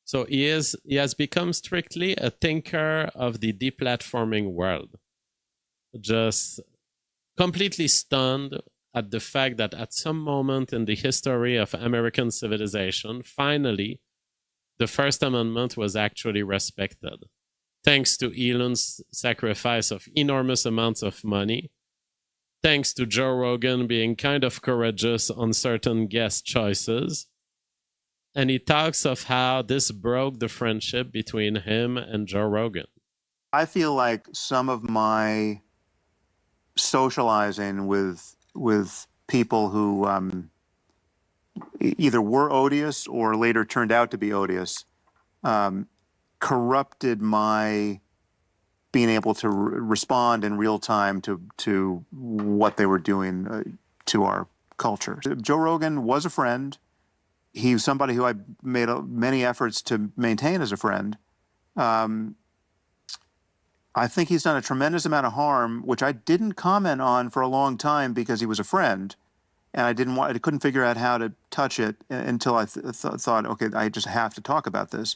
So he has become strictly a thinker of the deplatforming world. Just completely stunned at the fact that at some moment in the history of American civilization, finally, the First Amendment was actually respected. Thanks to Elon's sacrifice of enormous amounts of money, thanks to Joe Rogan being kind of courageous on certain guest choices. And he talks of how this broke the friendship between him and Joe Rogan. I feel like some of my socializing with people who either were odious or later turned out to be odious corrupted my being able to respond in real time to what they were doing to our culture. Joe Rogan was a friend. He was somebody who I made many efforts to maintain as a friend. I think he's done a tremendous amount of harm, which I didn't comment on for a long time because he was a friend, and I couldn't figure out how to touch it until I thought, okay, I just have to talk about this.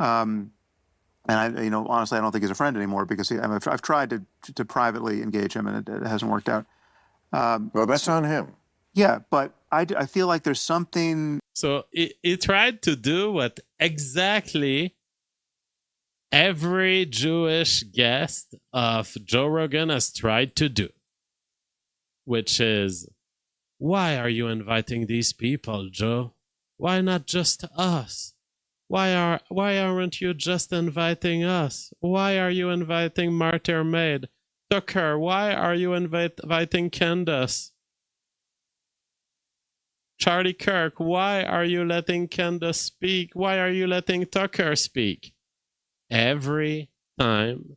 And honestly, I don't think he's a friend anymore because I've tried to privately engage him, and it hasn't worked out. Well, that's on him. Yeah, but I feel like there's something. So he tried to do what exactly every Jewish guest of Joe Rogan has tried to do, which is, why are you inviting these people, Joe? Why not just us? Why aren't you just inviting us? Why are you inviting Martyr Maid? Tucker, why are you inviting Candace? Charlie Kirk, why are you letting Candace speak? Why are you letting Tucker speak? Every time,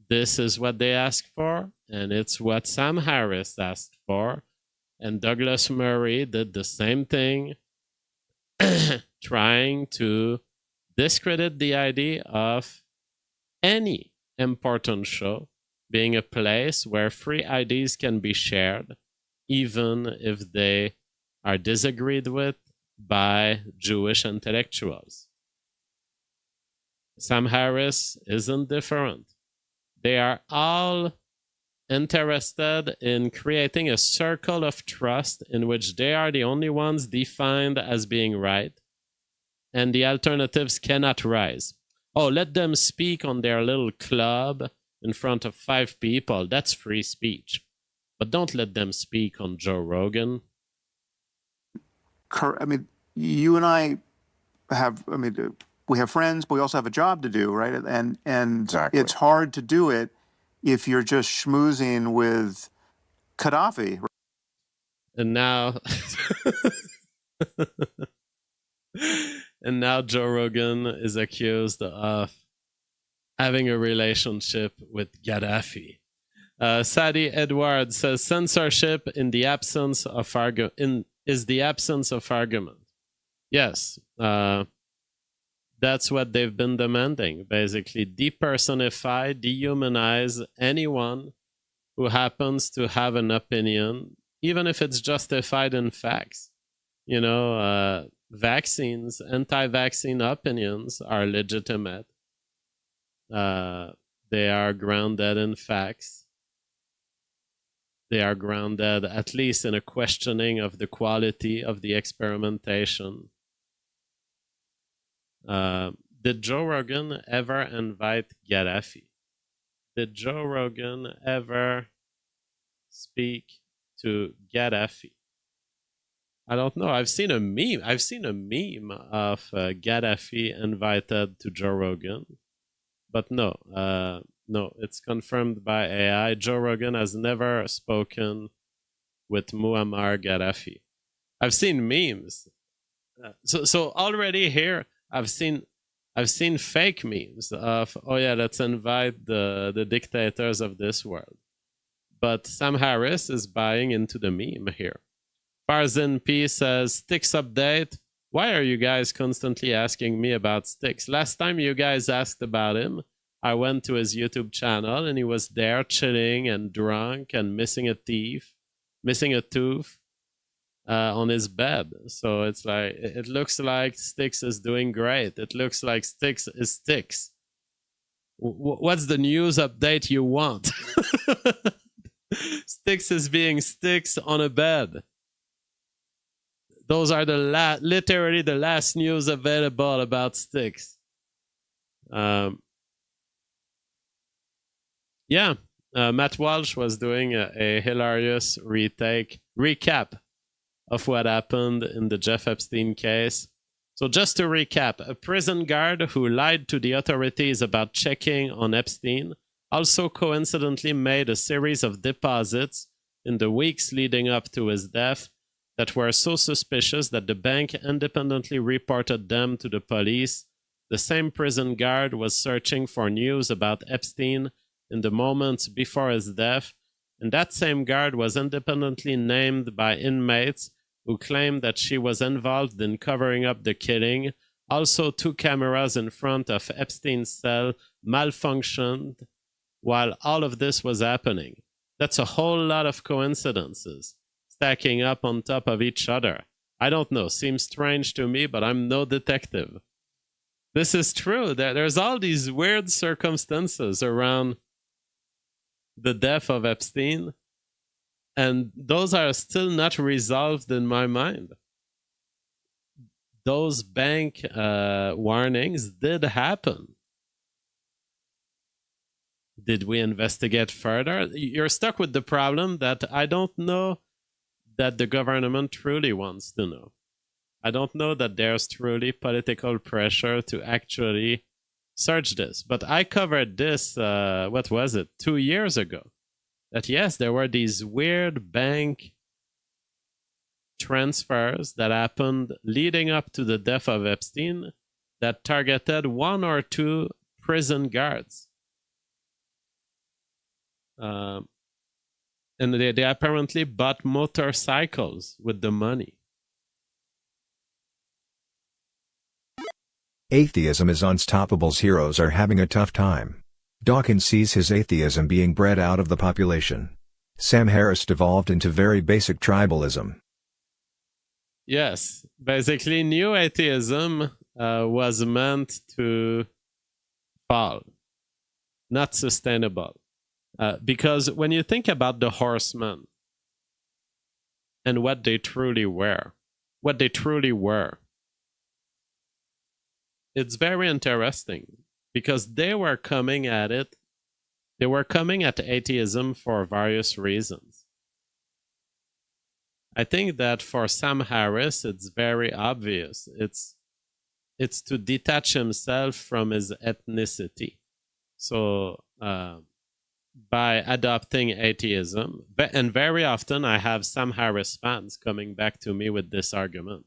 this is what they ask for, and it's what Sam Harris asked for, And Douglas Murray did the same thing, trying to discredit the idea of any important show being a place where free ideas can be shared, even if they are disagreed with by Jewish intellectuals. Sam Harris isn't different. They are all interested in creating a circle of trust in which they are the only ones defined as being right, and the alternatives cannot rise. Oh, let them speak on their little club in front of 5 people. That's free speech. But don't let them speak on Joe Rogan. I mean, you and I have, I mean, we have friends, but we also have a job to do, right? And Exactly. It's hard to do it if you're just schmoozing with Gaddafi. And now and now Joe Rogan is accused of having a relationship with Gaddafi. Sadie Edwards says censorship in the absence of is the absence of argument. Yes, that's what they've been demanding, basically. Depersonify, dehumanize anyone who happens to have an opinion, even if it's justified in facts. You know, vaccines, anti-vaccine opinions are legitimate. They are grounded in facts. They are grounded at least in a questioning of the quality of the experimentation. Did Joe Rogan ever invite Gariépy? Did Joe Rogan ever speak to Gariépy? I don't know. I've seen a meme. I've seen a meme of Gariépy invited to Joe Rogan, but no, no, it's confirmed by AI. Joe Rogan has never spoken with Muammar Gaddafi. I've seen memes. So already here, I've seen fake memes of, oh yeah, let's invite the dictators of this world. But Sam Harris is buying into the meme here. Farzin P says, Sticks update. Why are you guys constantly asking me about Sticks? Last time you guys asked about him, I went to his YouTube channel and he was there chilling and drunk and missing a tooth on his bed. So it's like, it looks like Sticks is doing great. It looks like Sticks is Sticks. What's the news update you want? Sticks is being Sticks on a bed. Those are the literally the last news available about Sticks. Yeah, Matt Walsh was doing a hilarious recap of what happened in the Jeff Epstein case. So just to recap, a prison guard who lied to the authorities about checking on Epstein also coincidentally made a series of deposits in the weeks leading up to his death that were so suspicious that the bank independently reported them to the police. The same prison guard was searching for news about Epstein in the moments before his death, and that same guard was independently named by inmates who claimed that she was involved in covering up the killing. Also, 2 cameras in front of Epstein's cell malfunctioned while all of this was happening. That's a whole lot of coincidences stacking up on top of each other. I don't know, seems strange to me, but I'm no detective. This is true. There's all these weird circumstances around the death of Epstein, and those are still not resolved in my mind. Those bank warnings did happen. Did we investigate further? You're stuck with the problem that I don't know that the government truly wants to know. I don't know that there's truly political pressure to actually search this. But I covered this, 2 years ago. That yes, there were these weird bank transfers that happened leading up to the death of Epstein that targeted 1 or 2 prison guards. And And they apparently bought motorcycles with the money. Atheism is unstoppable's heroes are having a tough time. Dawkins sees his atheism being bred out of the population. Sam Harris devolved into very basic tribalism. Yes, basically new atheism was meant to fall, not sustainable. Because when you think about the horsemen and what they truly were, it's very interesting because they were coming at atheism for various reasons. I think that for Sam Harris, it's very obvious. It's to detach himself from his ethnicity. So by adopting atheism, and very often I have Sam Harris fans coming back to me with this argument.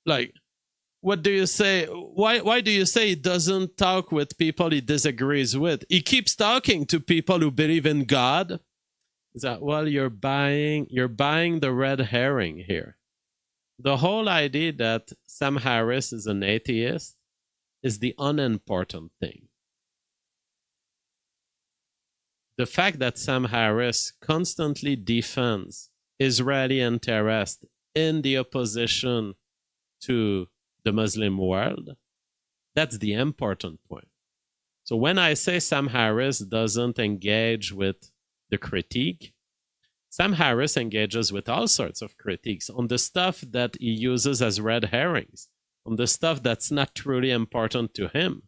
Like, what do you say? Why do you say he doesn't talk with people he disagrees with? He keeps talking to people who believe in God. Is that, well, you're buying the red herring here. The whole idea that Sam Harris is an atheist is the unimportant thing. The fact that Sam Harris constantly defends Israeli interest in the opposition to the Muslim world, that's the important point. So when I say Sam Harris doesn't engage with the critique, Sam Harris engages with all sorts of critiques on the stuff that he uses as red herrings, on the stuff that's not truly important to him.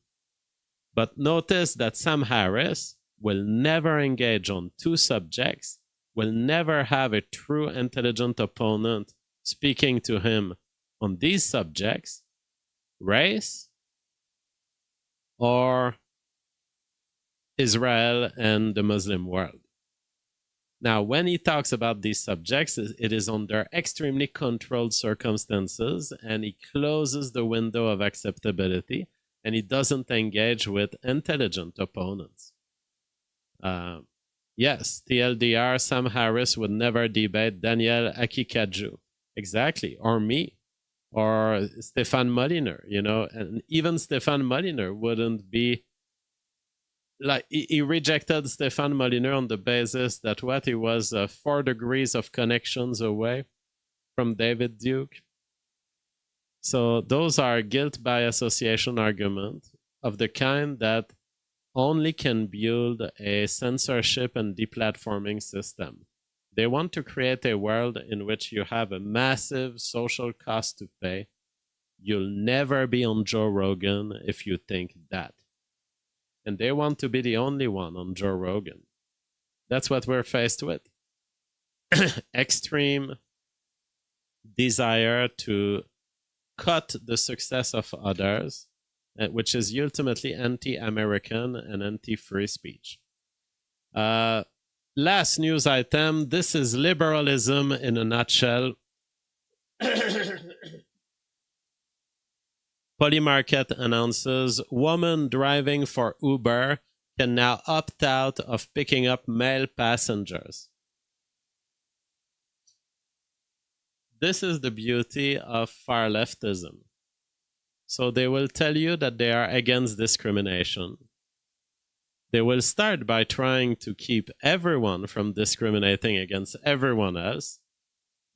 But notice that Sam Harris will never engage on two subjects, will never have a true intelligent opponent speaking to him on these subjects: race or Israel and the Muslim world. Now, when he talks about these subjects, it is under extremely controlled circumstances, and he closes the window of acceptability, and he doesn't engage with intelligent opponents. Yes, TLDR, Sam Harris would never debate Daniel Akikaju. Exactly. Or me. Or Stéphane Moliner, you know. And even Stéphane Moliner wouldn't be... Like, he rejected Stéphane Moliner on the basis that what, he was 4 degrees of connections away from David Duke. So those are guilt by association arguments of the kind that only can build a censorship and deplatforming system. They want to create a world in which you have a massive social cost to pay. You'll never be on Joe Rogan if you think that. And they want to be the only one on Joe Rogan. That's what we're faced with. Extreme desire to cut the success of others, which is ultimately anti-American and anti-free speech. Last news item. This is liberalism in a nutshell. Polymarket announces woman driving for Uber can now opt out of picking up male passengers. This is the beauty of far leftism. So they will tell you that they are against discrimination. They will start by trying to keep everyone from discriminating against everyone else.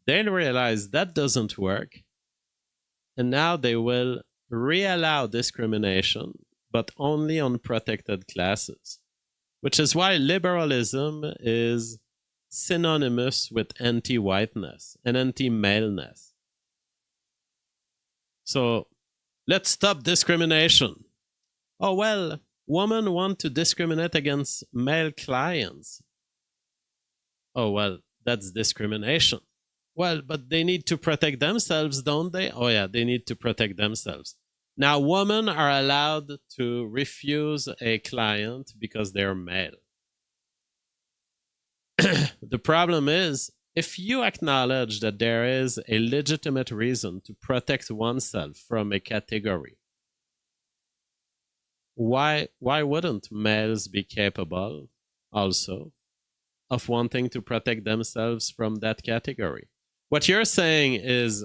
They'll realize that doesn't work. And now they will reallow discrimination, but only on protected classes, which is why liberalism is synonymous with anti-whiteness and anti-maleness. So let's stop discrimination. Oh, well, women want to discriminate against male clients. Oh, well, that's discrimination. Well, but they need to protect themselves, don't they? Oh, yeah, they need to protect themselves. Now, women are allowed to refuse a client because they're male. The problem is, if you acknowledge that there is a legitimate reason to protect oneself from a category, why wouldn't males be capable also of wanting to protect themselves from that category. What you're saying is,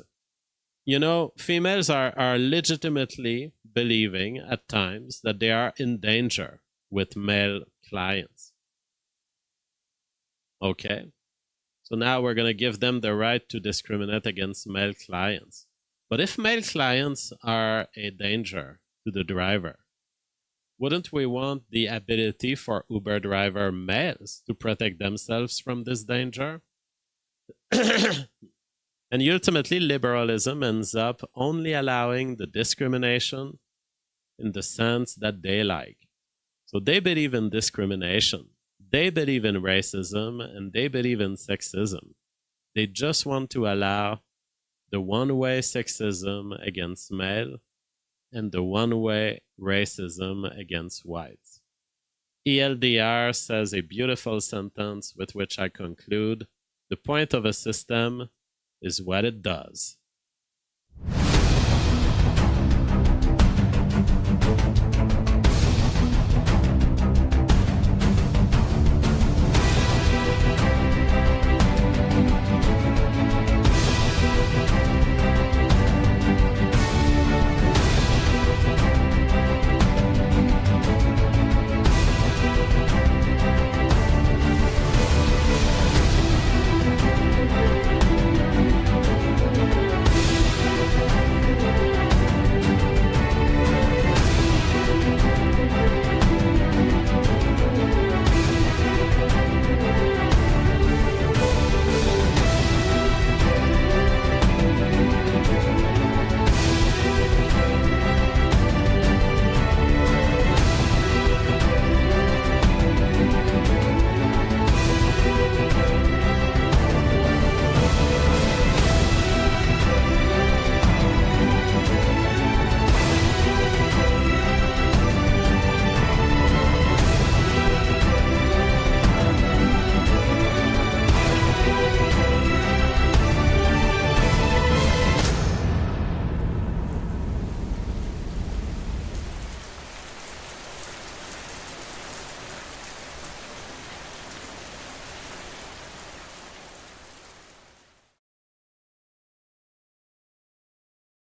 females are legitimately believing at times that they are in danger with male clients. Okay. So now we're going to give them the right to discriminate against male clients. But if male clients are a danger to the driver, wouldn't we want the ability for Uber driver males to protect themselves from this danger? And ultimately, liberalism ends up only allowing the discrimination in the sense that they like. So they believe in discrimination. They believe in racism and they believe in sexism. They just want to allow the one-way sexism against male and the one-way racism against whites. ELDR says a beautiful sentence with which I conclude: the point of a system is what it does.